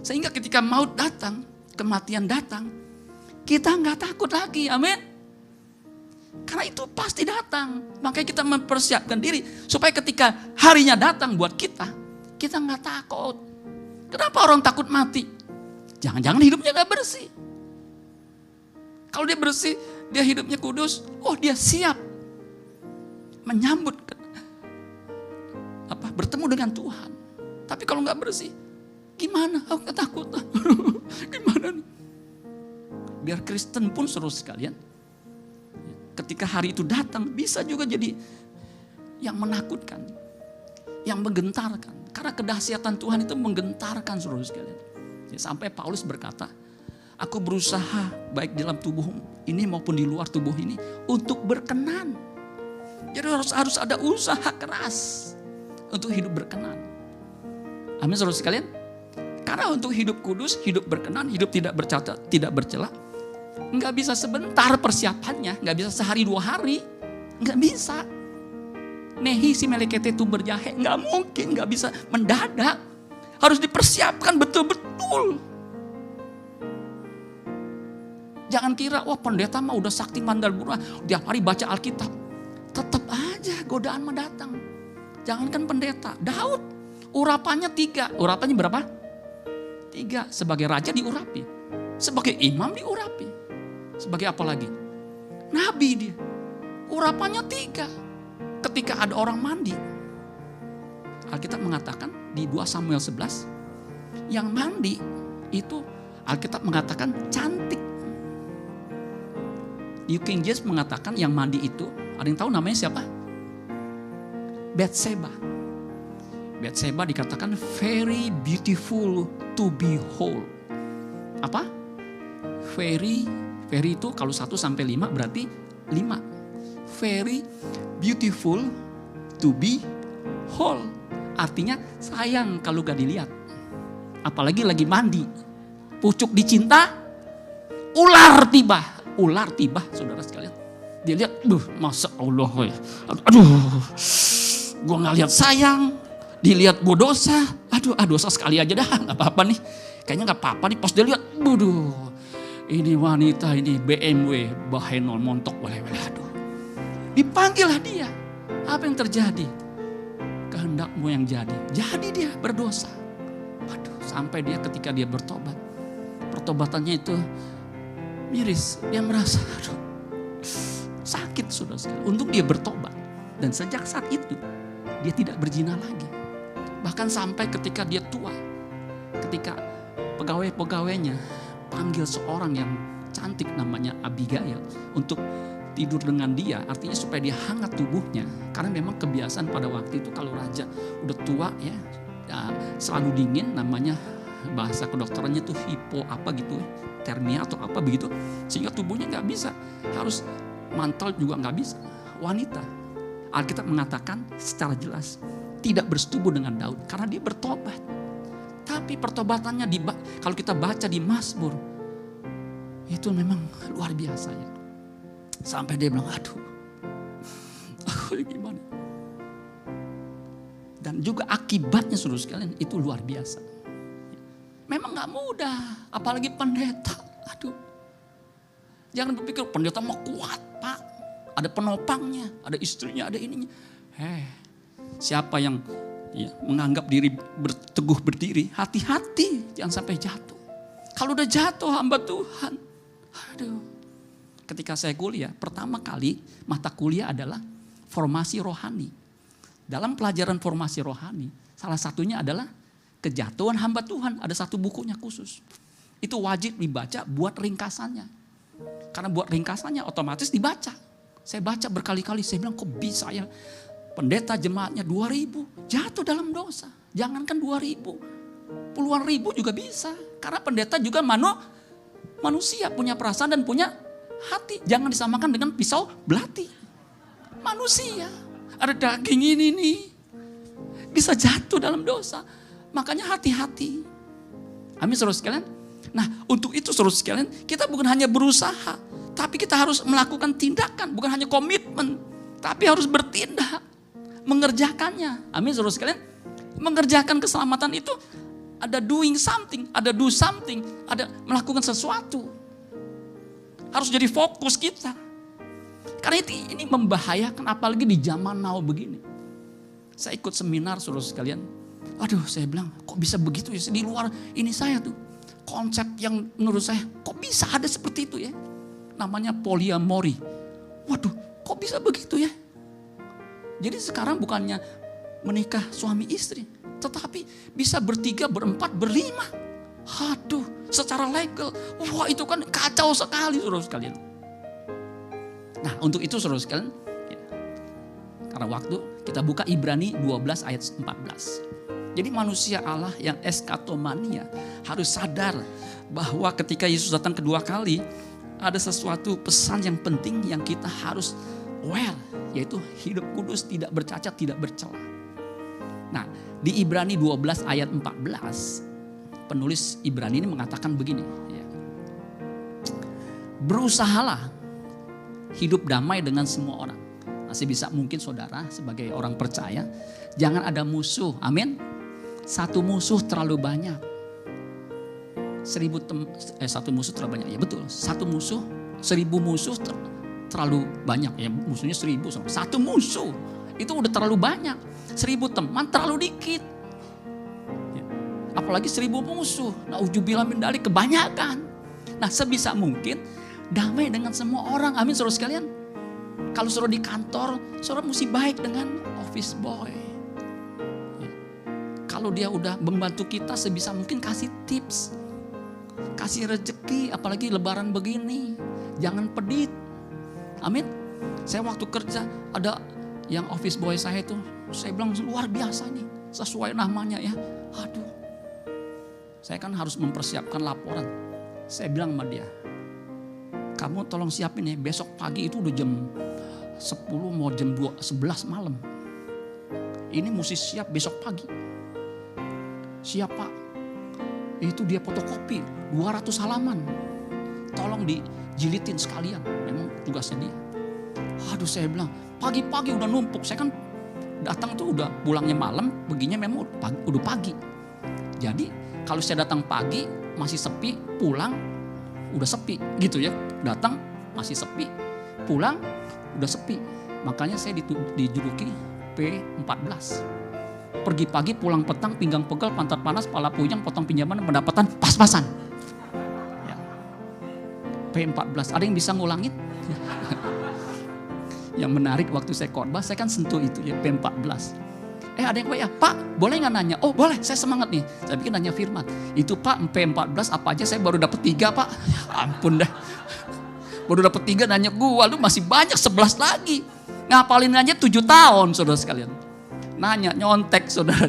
Sehingga ketika maut datang, kematian datang, kita enggak takut lagi. Amin. Karena itu pasti datang. Makanya kita mempersiapkan diri supaya ketika harinya datang buat kita enggak takut. Kenapa orang takut mati? Jangan-jangan hidupnya gak bersih. Kalau dia bersih, dia hidupnya kudus, dia siap menyambut bertemu dengan Tuhan. Tapi kalau gak bersih, gimana? Aku ketakutan. Gimana nih? Biar Kristen pun saudara sekalian, ketika hari itu datang, bisa juga jadi yang menakutkan, yang menggentarkan. Karena kedahsyatan Tuhan itu menggentarkan saudara sekalian. Sampai Paulus berkata, aku berusaha baik dalam tubuh ini maupun di luar tubuh ini untuk berkenan. Jadi harus ada usaha keras untuk hidup berkenan. Amin saudara sekalian. Karena untuk hidup kudus, hidup berkenan, hidup tidak bercacat, tidak bercela, nggak bisa sebentar persiapannya, nggak bisa sehari 2 hari, nggak bisa. Nehi si melekete itu berjahe, nggak mungkin, nggak bisa mendadak. Harus dipersiapkan betul-betul. Jangan kira, pendeta mah udah sakti mandal burah, tiap hari baca Alkitab. Tetap aja godaan mendatang. Jangankan pendeta, Daud urapannya 3. Urapannya berapa? 3. Sebagai raja diurapi, sebagai imam diurapi, sebagai apa lagi? Nabi dia. Urapannya 3. Ketika ada orang mandi, Alkitab mengatakan di 2 Samuel 11, yang mandi itu Alkitab mengatakan cantik. New King James mengatakan yang mandi itu, ada yang tahu namanya siapa? Bathsheba. Bathsheba dikatakan very beautiful to behold. Apa? Very itu kalau 1 sampai 5 berarti 5. Very beautiful to behold. Artinya sayang kalau gak dilihat. Apalagi lagi mandi. Pucuk dicinta, ular tiba. Ular tiba, saudara sekalian. Dia lihat, masa Allah ya. Aduh, gue gak lihat sayang. Dilihat gue dosa. Dosa sekali aja dah, gak apa-apa nih. Kayaknya gak apa-apa nih, pas dia lihat, ini wanita, ini BMW, bahenol, montok, aduh. Dipanggillah dia. Apa yang terjadi? Kehendakmu yang jadi. Jadi dia berdosa. Sampai dia ketika dia bertobat. Pertobatannya itu miris. Dia merasa, sakit sudah sekali. Untuk dia bertobat. Dan sejak saat itu, dia tidak berzina lagi. Bahkan sampai ketika dia tua. Ketika pegawai-pegawainya panggil seorang yang cantik namanya Abigail untuk tidur dengan dia, artinya supaya dia hangat tubuhnya. Karena memang kebiasaan pada waktu itu kalau raja udah tua ya selalu dingin, namanya bahasa kedokterannya tuh hipo apa gitu, termia atau apa begitu, sehingga tubuhnya nggak bisa, harus mantel juga nggak bisa. Wanita, Alkitab mengatakan secara jelas tidak bersetubuh dengan Daud karena dia bertobat. Tapi pertobatannya kalau kita baca di Mazmur itu memang luar biasa ya. Sampai dia bilang, gimana? Dan juga akibatnya saudara sekalian itu luar biasa. Memang gak mudah, apalagi pendeta. Jangan berpikir pendeta mah kuat pak. Ada penopangnya, ada istrinya, ada ininya. Siapa yang menganggap diri teguh berdiri, hati-hati jangan sampai jatuh. Kalau udah jatuh hamba Tuhan, ketika saya kuliah, pertama kali mata kuliah adalah formasi rohani. Dalam pelajaran formasi rohani, salah satunya adalah kejatuhan hamba Tuhan. Ada satu bukunya khusus. Itu wajib dibaca buat ringkasannya. Karena buat ringkasannya otomatis dibaca. Saya baca berkali-kali, saya bilang kok bisa ya pendeta jemaatnya 2.000 jatuh dalam dosa. Jangankan 2.000, puluhan ribu juga bisa. Karena pendeta juga manusia, punya perasaan dan punya hati. Jangan disamakan dengan pisau belati. Manusia, ada daging ini nih, bisa jatuh dalam dosa. Makanya hati-hati. Amin saudara sekalian. Nah untuk itu saudara sekalian, kita bukan hanya berusaha, tapi kita harus melakukan tindakan. Bukan hanya komitmen, tapi harus bertindak. Mengerjakannya. Amin saudara sekalian. Mengerjakan keselamatan itu ada doing something, ada do something, ada melakukan sesuatu. Harus jadi fokus kita. Karena ini membahayakan apalagi di zaman now begini. Saya ikut seminar saudara sekalian. Saya bilang kok bisa begitu ya, di luar ini saya tuh. Konsep yang menurut saya kok bisa ada seperti itu ya. Namanya poliamori. Kok bisa begitu ya. Jadi sekarang bukannya menikah suami istri, tetapi bisa bertiga, berempat, berlima. Secara legal. Itu kan kacau sekali saudara sekalian. Nah untuk itu saudara sekalian, karena waktu kita buka Ibrani 12 ayat 14. Jadi manusia Allah yang eskatomania harus sadar bahwa ketika Yesus datang kedua kali, ada sesuatu pesan yang penting yang kita harus aware, yaitu hidup kudus, tidak bercacat, tidak bercela. Nah di Ibrani 12 ayat 14, penulis Ibrani ini mengatakan begini, berusahalah hidup damai dengan semua orang. Masih bisa mungkin saudara sebagai orang percaya, jangan ada musuh, amin. Satu musuh terlalu banyak. Satu musuh terlalu banyak, ya betul. Satu musuh, 1000 musuh terlalu banyak, ya musuhnya 1000. Satu musuh itu udah terlalu banyak. 1000 teman terlalu dikit. Apalagi 1000 musuh. Nauzubillah min dzalik, kebanyakan. Nah sebisa mungkin damai dengan semua orang, amin saudara sekalian. Kalau saudara di kantor, saudara mesti baik dengan office boy. Kalau dia udah membantu kita sebisa mungkin kasih tips. Kasih rezeki, apalagi lebaran begini. Jangan pedit. Amin. Saya waktu kerja ada yang office boy saya itu, saya bilang luar biasa nih, sesuai namanya ya. Aduh, saya kan harus mempersiapkan laporan. Saya bilang sama dia, kamu tolong siapin ya, besok pagi itu udah jam 10 mau jam 11 malam. Ini mesti siap besok pagi. Siap Pak. Itu dia fotokopi 200 halaman. Tolong dijilitin sekalian. Memang tugasnya dia. Aduh, saya bilang pagi-pagi udah numpuk. Saya kan datang tuh udah pulangnya malam. Beginya memang udah pagi. Jadi kalau saya datang pagi masih sepi. Pulang udah sepi gitu ya. Datang masih sepi. Pulang udah sepi. Makanya saya dijuluki P14. Pergi pagi, pulang petang, pinggang pegal, pantat panas, kepala puyeng, potong pinjaman, pendapatan pas-pasan. Ya. P14. Ada yang bisa ngulangin? Yang menarik waktu saya khotbah, saya kan sentuh itu ya, P14. Ada yang ya, Pak boleh gak nanya? Oh boleh, saya semangat nih. Saya pikir nanya firman. Itu Pak P14 apa aja, saya baru dapat 3 Pak. Ya ampun dah. Baru dapat 3 nanya gua, lu masih banyak 11 lagi. Ngapalin aja 7 tahun saudara sekalian. Nanya, nyontek saudara.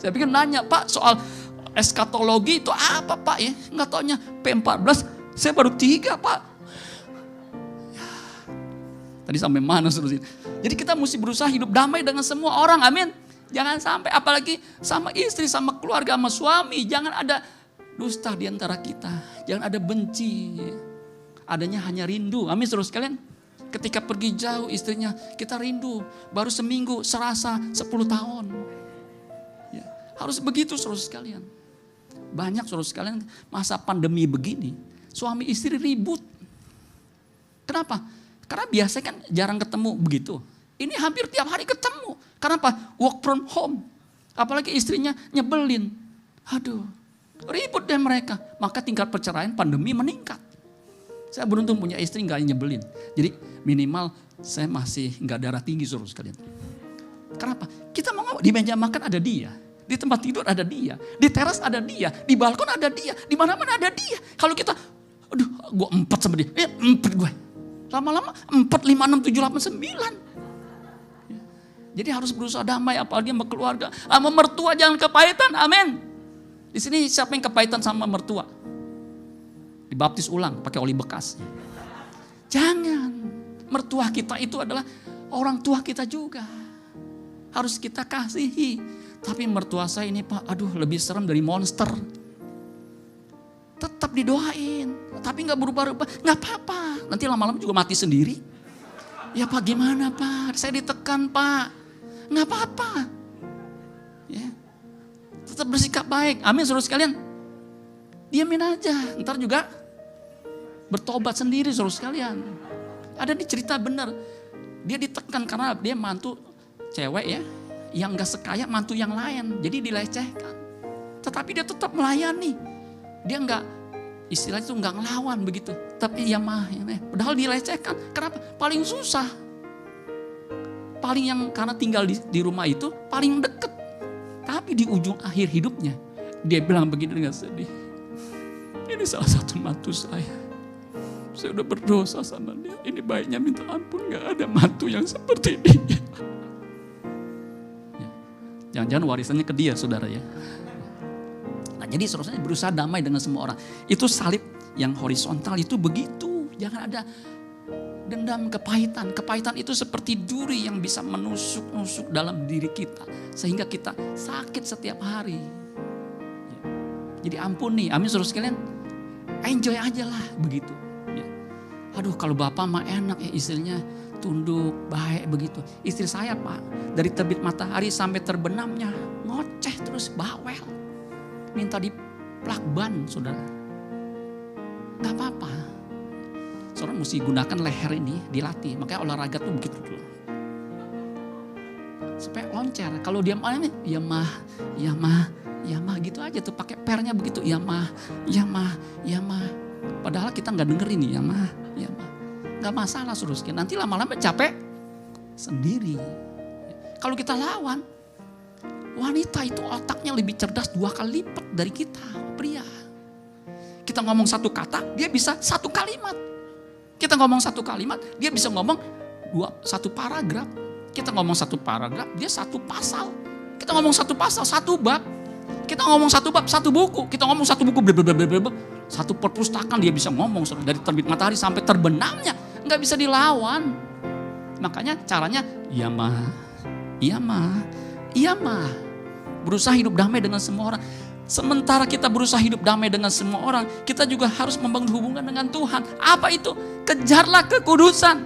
Saya pikir nanya, Pak soal eskatologi itu apa Pak ya? Nggak taunya P14, saya baru 3 Pak. Ya. Tadi sampai mana saudara? Jadi kita mesti berusaha hidup damai dengan semua orang, amin. Jangan sampai, apalagi sama istri, sama keluarga, sama suami. Jangan ada dusta di antara kita. Jangan ada benci. Adanya hanya rindu, amin saudara sekalian. Ketika pergi jauh istrinya, kita rindu. Baru seminggu, serasa 10 tahun. Ya, harus begitu saudara sekalian. Banyak saudara sekalian masa pandemi begini, suami istri ribut. Kenapa? Karena biasanya kan jarang ketemu begitu. Ini hampir tiap hari ketemu. Kenapa? Work from home. Apalagi istrinya nyebelin. Aduh, ribut deh mereka. Maka tingkat perceraian pandemi meningkat. Saya beruntung punya istri gak nyebelin. Jadi minimal saya masih gak darah tinggi saudara sekalian. Kenapa? Kita mau ngomong, di meja makan ada dia. Di tempat tidur ada dia. Di teras ada dia. Di balkon ada dia. Di mana-mana ada dia. Kalau kita, aduh gue 4 sama dia. 4 gue. Lama-lama 4, 5, 6, 7, 8, 9. Jadi harus berusaha damai apalagi sama keluarga. Sama mertua jangan kepahitan, amin. Di sini siapa yang kepahitan sama mertua? Dibaptis ulang pakai oli bekas. Jangan. Mertua kita itu adalah orang tua kita juga. Harus kita kasihi. Tapi mertua saya ini Pak, aduh lebih serem dari monster. Tetap didoain. Tapi gak berubah-ubah. Gak apa-apa. Nanti lama-lama juga mati sendiri. Ya Pak gimana Pak? Saya ditekan Pak. Gak apa-apa. Ya. Tetap bersikap baik. Amin saudara sekalian. Diamin aja, ntar juga bertobat sendiri saudara sekalian. Ada di cerita benar. Dia ditekan karena dia mantu cewek ya, yang gak sekaya mantu yang lain. Jadi dilecehkan. Tetapi dia tetap melayani. Dia gak, istilahnya itu gak ngelawan begitu. Tapi ya mah, padahal dilecehkan. Kenapa? Paling susah. Paling yang karena tinggal di rumah itu paling deket. Tapi di ujung akhir hidupnya, dia bilang begini dengan sedih. Ini salah satu mantu saya. Saya udah berdosa sama dia. Ini baiknya minta ampun. Gak ada mantu yang seperti dia. Ya. Jangan-jangan warisannya ke dia saudara ya. Nah jadi saudara berusaha damai dengan semua orang. Itu salib yang horizontal itu begitu. Jangan ada dendam, kepahitan. Kepahitan itu seperti duri yang bisa menusuk-nusuk dalam diri kita. Sehingga kita sakit setiap hari. Ya. Jadi ampuni. Amin saudara sekalian. Enjoy aja lah begitu. Ya. Aduh kalau bapak mah enak ya istrinya tunduk baik begitu. Istri saya Pak dari terbit matahari sampai terbenamnya ngoceh terus bawel. Minta diplakban saudara. Gak apa-apa. Saudara mesti gunakan leher ini dilatih. Makanya olahraga tuh begitu dulu. Supaya loncer. Kalau dia mah ini ya mah, ya mah. Ya mah gitu aja tuh pakai pernya begitu. Ya mah, ya mah, ya mah. Padahal kita nggak dengerin nih ya mah, ya mah. Nggak masalah saudara. Nanti lama-lama capek sendiri. Kalau kita lawan, Wanita itu otaknya lebih cerdas 2 kali lipat dari kita, pria. Kita ngomong 1 kata, dia bisa 1 kalimat. Kita ngomong 1 kalimat, dia bisa ngomong 1 paragraf. Kita ngomong 1 paragraf, dia 1 pasal. Kita ngomong 1 pasal, 1 bab. Kita ngomong 1 bab, 1 buku. Kita ngomong 1 buku, 1 perpustakaan dia bisa ngomong dari terbit matahari sampai terbenamnya. Nggak bisa dilawan. Makanya caranya, iya mah, iya mah, iya mah. Berusaha hidup damai dengan semua orang. Sementara kita berusaha hidup damai dengan semua orang, kita juga harus membangun hubungan dengan Tuhan. Apa itu? Kejarlah kekudusan.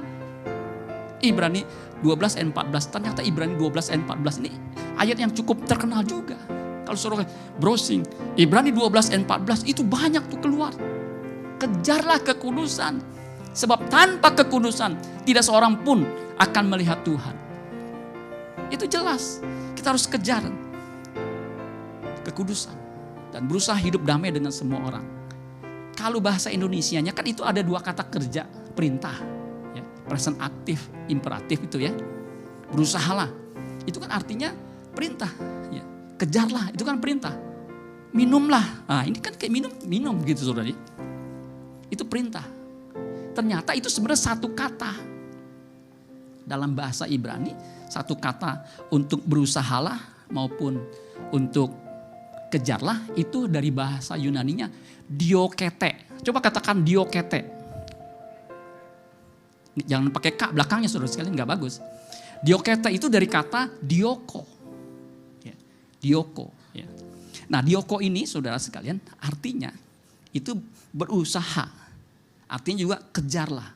Ibrani 12 ayat 14. Ternyata Ibrani 12 ayat 14 ini ayat yang cukup terkenal juga. Kalau suruh browsing, Ibrani 12 ayat 14 itu banyak tuh keluar. Kejarlah kekudusan. Sebab tanpa kekudusan tidak seorang pun akan melihat Tuhan. Itu jelas. Kita harus kejar kekudusan dan berusaha hidup damai dengan semua orang. Kalau bahasa Indonesianya kan itu ada 2 kata kerja, perintah, ya, present aktif, imperatif itu ya. Berusahalah, itu kan artinya perintah, ya. Kejarlah, itu kan perintah. Minumlah, ini kan kayak minum gitu saudara. Itu perintah. Ternyata itu sebenarnya 1 kata. Dalam bahasa Ibrani, 1 kata untuk berusahalah maupun untuk kejarlah itu dari bahasa Yunaninya diokete. Coba katakan diokete. Jangan pakai k belakangnya saudara sekalian, nggak bagus. Diokete itu dari kata dioko. Ya, dioko. Ya. Nah dioko ini saudara sekalian artinya itu berusaha. Artinya juga kejarlah.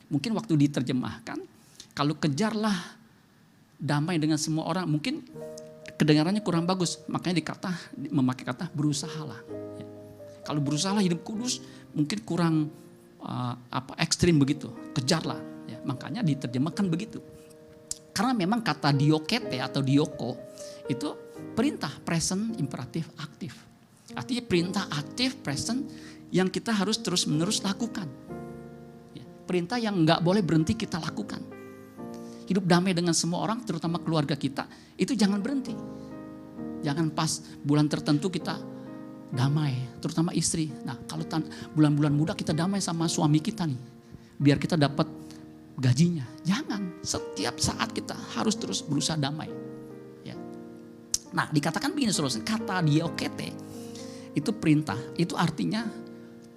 Mungkin waktu diterjemahkan, kalau kejarlah damai dengan semua orang, mungkin kedengarannya kurang bagus. Makanya memakai kata berusahalah. Ya. Kalau berusahalah hidup kudus, mungkin kurang ekstrim begitu. Kejarlah. Ya. Makanya diterjemahkan begitu. Karena memang kata diokete atau dioko itu perintah, present, imperatif, aktif. Artinya perintah aktif, present, yang kita harus terus menerus lakukan. Ya, perintah yang nggak boleh berhenti kita lakukan. Hidup damai dengan semua orang, terutama keluarga kita, itu jangan berhenti. Jangan pas bulan tertentu kita damai, terutama istri. Nah kalau bulan-bulan muda kita damai sama suami kita nih, biar kita dapat gajinya. Jangan, setiap saat kita harus terus berusaha damai. Ya. Nah dikatakan begini saudara, kata diokete itu perintah, itu artinya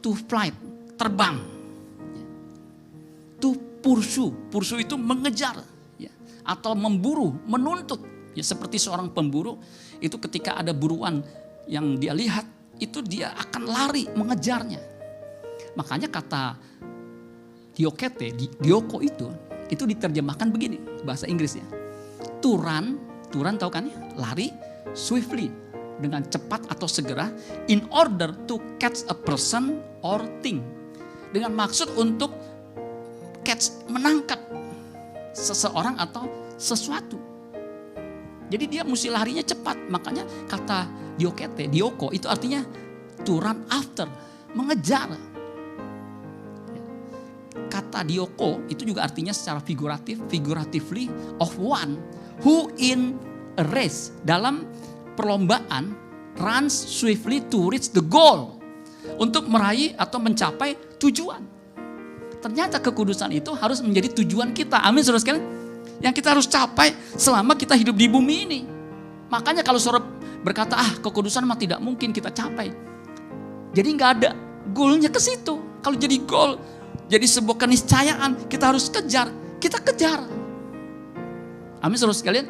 to flight, terbang. To pursue itu mengejar, ya. Atau memburu, menuntut. Ya, seperti seorang pemburu itu ketika ada buruan yang dia lihat, itu dia akan lari mengejarnya. Makanya kata diokete, dioko itu diterjemahkan begini bahasa Inggrisnya. To run tahu kan ya? Lari, swiftly, dengan cepat atau segera, in order to catch a person or thing. Dengan maksud untuk menangkap seseorang atau sesuatu. Jadi dia mesti larinya cepat. Makanya kata dioko itu artinya to run after, mengejar. Kata dioko itu juga artinya secara figuratively of one who in a race, dalam perlombaan, runs swiftly to reach the goal, untuk meraih atau mencapai tujuan. Ternyata kekudusan itu harus menjadi tujuan kita. Amin saudara sekalian. Yang kita harus capai selama kita hidup di bumi ini. Makanya kalau saudara berkata, kekudusan mah tidak mungkin kita capai. Jadi nggak ada goalnya ke situ. Kalau jadi goal, jadi sebuah keniscayaan, kita harus kejar. Kita kejar. Amin saudara sekalian.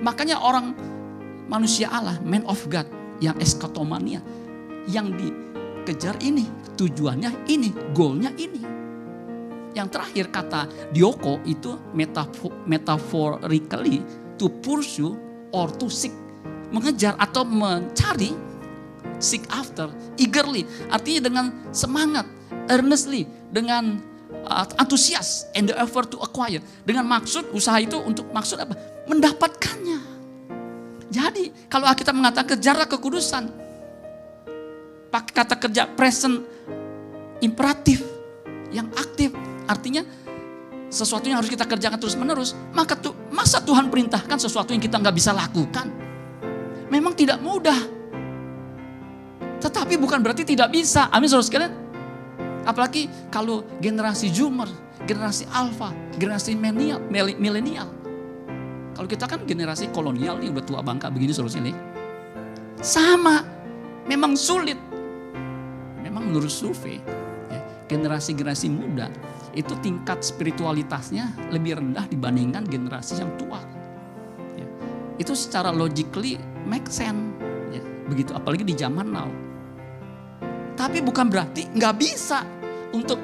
Makanya orang manusia Allah, man of God, yang eskatomania, yang dikejar ini, tujuannya ini, goalnya ini. Yang terakhir kata dioko itu metaphorically to pursue or to seek, mengejar atau mencari, seek after, eagerly, artinya dengan semangat, earnestly, dengan antusias, and the effort to acquire, dengan maksud usaha itu untuk maksud apa? Mendapatkannya. Jadi kalau kita mengatakan kejarlah kekudusan, pakai kata kerja present imperatif yang aktif, artinya sesuatu yang harus kita kerjakan terus menerus. Masa Tuhan perintahkan sesuatu yang kita nggak bisa lakukan? memang tidak mudah. Tetapi bukan berarti tidak bisa. Amin saudara sekalian. Apalagi kalau generasi Zoomer, generasi Alpha, generasi milenial. Kalau kita kan generasi kolonial nih, udah tua bangka begini saudara sekalian. Sama, memang sulit. Memang menurut survei, ya, generasi-generasi muda itu tingkat spiritualitasnya lebih rendah dibandingkan generasi yang tua. Ya, itu secara logically make sense. Ya, begitu, apalagi di zaman now. Tapi bukan berarti nggak bisa untuk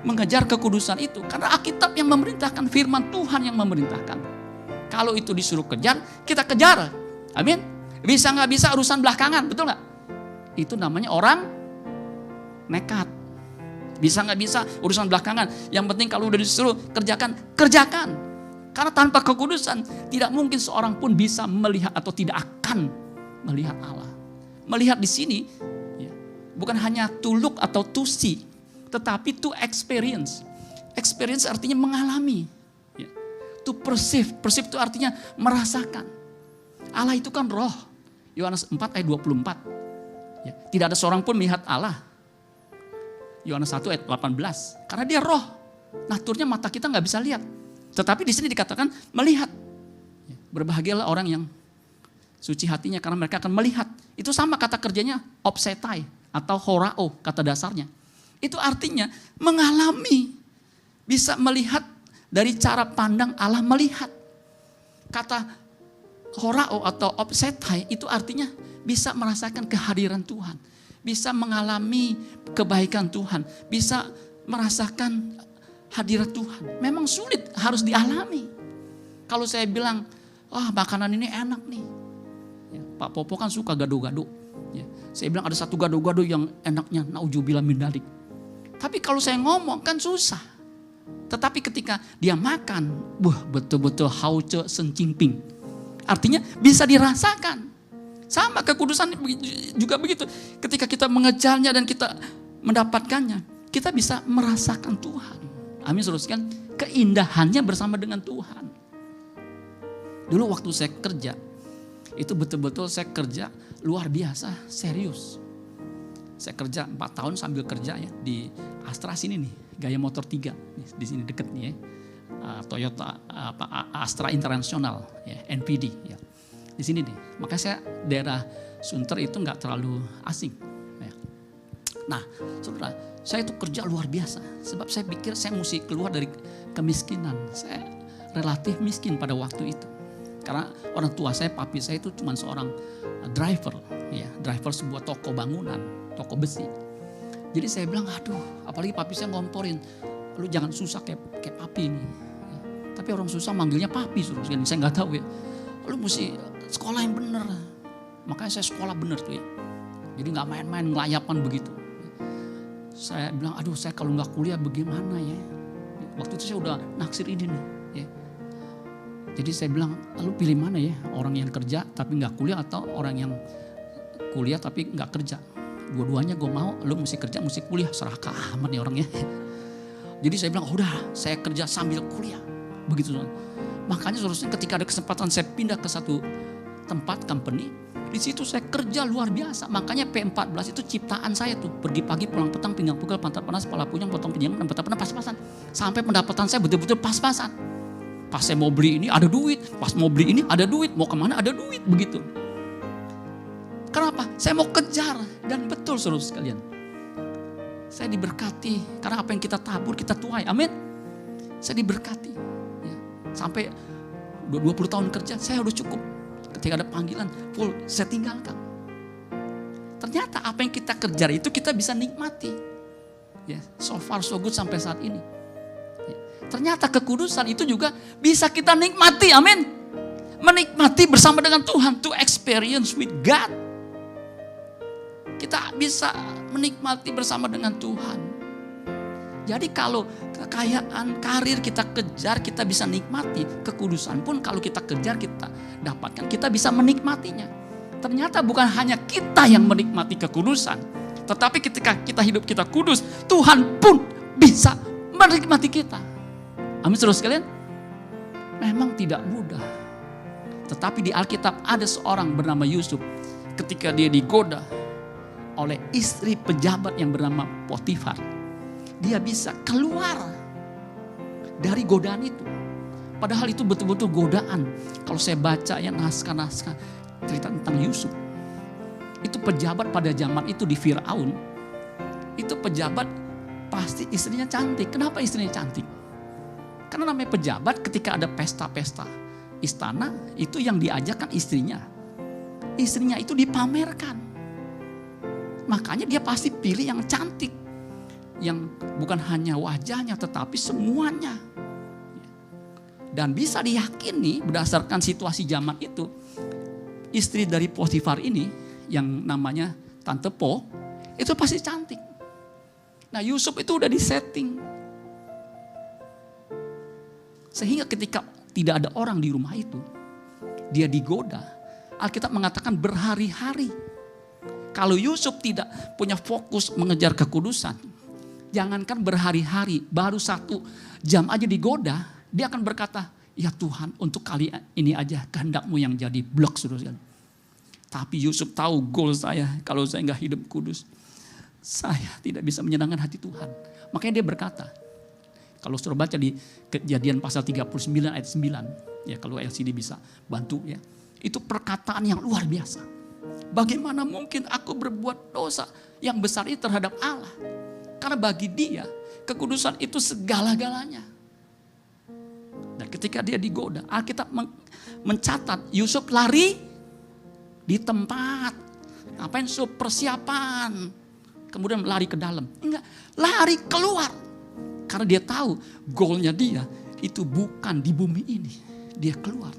mengejar kekudusan itu. Karena Alkitab yang memerintahkan, firman Tuhan yang memerintahkan. Kalau itu disuruh kejar, kita kejar. Amin. Bisa nggak bisa urusan belakangan, betul nggak? Itu namanya orang nekat. Bisa nggak bisa urusan belakangan. Yang penting kalau udah disuruh kerjakan, kerjakan. Karena tanpa kekudusan tidak mungkin seorang pun bisa melihat atau tidak akan melihat Allah. Melihat di sini ya, bukan hanya to look atau to see, tetapi to experience. Experience artinya mengalami. Ya. To perceive, perceive itu artinya merasakan. Allah itu kan roh. Yohanes 4 ayat 24. Ya, tidak ada seorang pun melihat Allah. Yohanes 1 ayat 18. Karena dia roh. Naturnya mata kita nggak bisa lihat. Tetapi di sini dikatakan melihat. Ya, berbahagialah orang yang suci hatinya karena mereka akan melihat. Itu sama kata kerjanya opsetai atau horao kata dasarnya. Itu artinya mengalami. Bisa melihat dari cara pandang Allah melihat. Kata horao atau opsetai itu artinya bisa merasakan kehadiran Tuhan. Bisa mengalami kebaikan Tuhan. Bisa merasakan hadirat Tuhan. Memang sulit, harus dialami. Kalau saya bilang, makanan ini enak nih. Ya, Pak Popo kan suka gado-gado. Ya, saya bilang ada satu gado-gado yang enaknya, naujubillah min dzalik. Tapi kalau saya ngomong kan susah. Tetapi ketika dia makan, betul-betul hauce sencingping. Artinya bisa dirasakan. Sama kekudusan juga begitu. Ketika kita mengejarnya dan kita mendapatkannya, kita bisa merasakan Tuhan. Amin saudara, keindahannya bersama dengan Tuhan. Dulu waktu saya kerja, itu betul-betul saya kerja luar biasa, serius. Saya kerja 4 tahun sambil kerja ya di Astra sini nih, Gaya Motor 3 di sini deket nih ya. Toyota Astra Internasional ya, NPD ya. Di sini nih. Makanya saya daerah Sunter itu nggak terlalu asing. Ya. Nah, saudara, saya itu kerja luar biasa. Sebab saya pikir saya mesti keluar dari kemiskinan. Saya relatif miskin pada waktu itu. Karena orang tua saya, papi saya itu cuma seorang driver, ya, driver sebuah toko bangunan, toko besi. Jadi saya bilang, aduh, apalagi papi saya ngomporin, lu jangan susah kayak papi ini. Ya. Tapi orang susah manggilnya papi, suruh. Saya nggak tahu ya. Lu mesti sekolah yang bener. Makanya saya sekolah bener tuh ya. Jadi nggak main-main ngelayapan begitu. Saya bilang, aduh, saya kalau nggak kuliah bagaimana ya? Waktu itu saya udah naksir ini nih. Ya. Jadi saya bilang, lu pilih mana ya? Orang yang kerja tapi nggak kuliah atau orang yang kuliah tapi nggak kerja? Dua-duanya gue mau. Lu mesti kerja, mesti kuliah. Serakah amat nih orangnya. Jadi saya bilang, udah, saya kerja sambil kuliah. Begitu. Makanya seharusnya ketika ada kesempatan saya pindah ke satu tempat company, di situ saya kerja luar biasa. Makanya P14 itu ciptaan saya tuh. Pergi pagi, pulang petang, pinggang pegel, pantat panas, kepala punyang, potong pinjangan, dan petang pas-pasan. Sampai pendapatan saya betul-betul pas-pasan. Pas saya mau beli ini ada duit, pas mau beli ini ada duit, mau kemana ada duit, begitu. Kenapa? Saya mau kejar, dan betul saudara sekalian. Saya diberkati, karena apa yang kita tabur kita tuai, amin. Saya diberkati. Ya. Sampai 20 tahun kerja, saya udah cukup. Ketika ada panggilan, full, saya tinggalkan. Ternyata apa yang kita kejar itu kita bisa nikmati. Ya, so far so good sampai saat ini. Ya. Ternyata kekudusan itu juga bisa kita nikmati, amin. Menikmati bersama dengan Tuhan, to experience with God. Kita bisa menikmati bersama dengan Tuhan. Jadi kalau kekayaan, karir kita kejar, kita bisa nikmati. Kekudusan pun kalau kita kejar, kita dapatkan, kita bisa menikmatinya. Ternyata bukan hanya kita yang menikmati kekudusan. Tetapi ketika kita hidup kita kudus, Tuhan pun bisa menikmati kita. Amin saudara sekalian. Memang tidak mudah. Tetapi di Alkitab ada seorang bernama Yusuf. Ketika dia digoda oleh istri pejabat yang bernama Potifar, dia bisa keluar dari godaan itu. Padahal itu betul-betul godaan. Kalau saya baca ya naskah-naskah cerita tentang Yusuf. Itu pejabat pada zaman itu di Firaun. Itu pejabat pasti istrinya cantik. Kenapa istrinya cantik? Karena namanya pejabat ketika ada pesta-pesta istana, itu yang diajakkan istrinya. Istrinya itu dipamerkan. Makanya dia pasti pilih yang cantik. Yang bukan hanya wajahnya tetapi semuanya. Dan bisa diyakini berdasarkan situasi zaman itu, istri dari Potifar ini yang namanya Tante Po, itu pasti cantik. Nah Yusuf itu udah disetting. Sehingga ketika tidak ada orang di rumah itu, dia digoda. Alkitab mengatakan berhari-hari. Kalau Yusuf tidak punya fokus mengejar kekudusan, jangankan berhari-hari, baru 1 jam aja digoda, dia akan berkata, ya Tuhan untuk kali ini aja kehendak-Mu yang jadi blok saudara. Tapi Yusuf tahu goal saya, kalau saya nggak hidup kudus, saya tidak bisa menyenangkan hati Tuhan. Makanya dia berkata, kalau saudara baca di Kejadian pasal 39 ayat 9, ya kalau LCD bisa bantu ya, itu perkataan yang luar biasa. Bagaimana mungkin aku berbuat dosa yang besar ini terhadap Allah? Karena bagi dia, kekudusan itu segala-galanya. Dan ketika dia digoda, Alkitab mencatat Yusuf lari di tempat. Ngapain Yusuf? Persiapan. Kemudian lari ke dalam. Enggak, lari keluar. Karena dia tahu goalnya dia itu bukan di bumi ini. Dia keluar.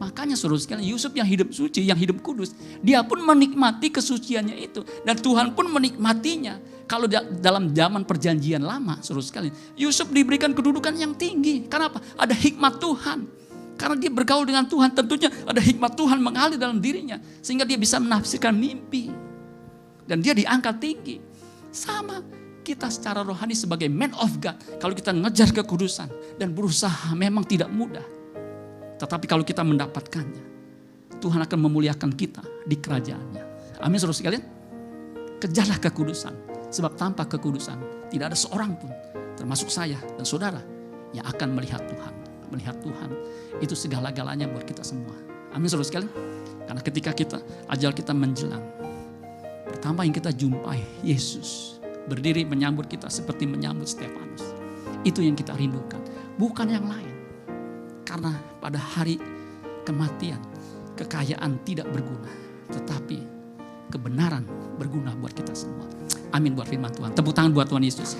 Makanya saudara sekalian, Yusuf yang hidup suci, yang hidup kudus, dia pun menikmati kesuciannya itu. Dan Tuhan pun menikmatinya. Kalau dalam zaman perjanjian lama, saudara sekalian, Yusuf diberikan kedudukan yang tinggi. Kenapa? Ada hikmat Tuhan. Karena dia bergaul dengan Tuhan, tentunya ada hikmat Tuhan mengalir dalam dirinya. Sehingga dia bisa menafsirkan mimpi. Dan dia diangkat tinggi. Sama kita secara rohani sebagai man of God. Kalau kita ngejar kekudusan dan berusaha memang tidak mudah. Tetapi kalau kita mendapatkannya, Tuhan akan memuliakan kita di kerajaannya. Amin saudara sekalian. Kejarlah kekudusan. Sebab tanpa kekudusan tidak ada seorang pun, termasuk saya dan saudara, yang akan melihat Tuhan. Melihat Tuhan itu segala-galanya buat kita semua. Amin saudara sekalian. Karena ketika ajal kita menjelang, pertama yang kita jumpai Yesus berdiri menyambut kita seperti menyambut Stefanus. Itu yang kita rindukan, bukan yang lain. Karena pada hari kematian, kekayaan tidak berguna. Tetapi kebenaran berguna buat kita semua. Amin buat firman Tuhan. Tepuk tangan buat Tuhan Yesus.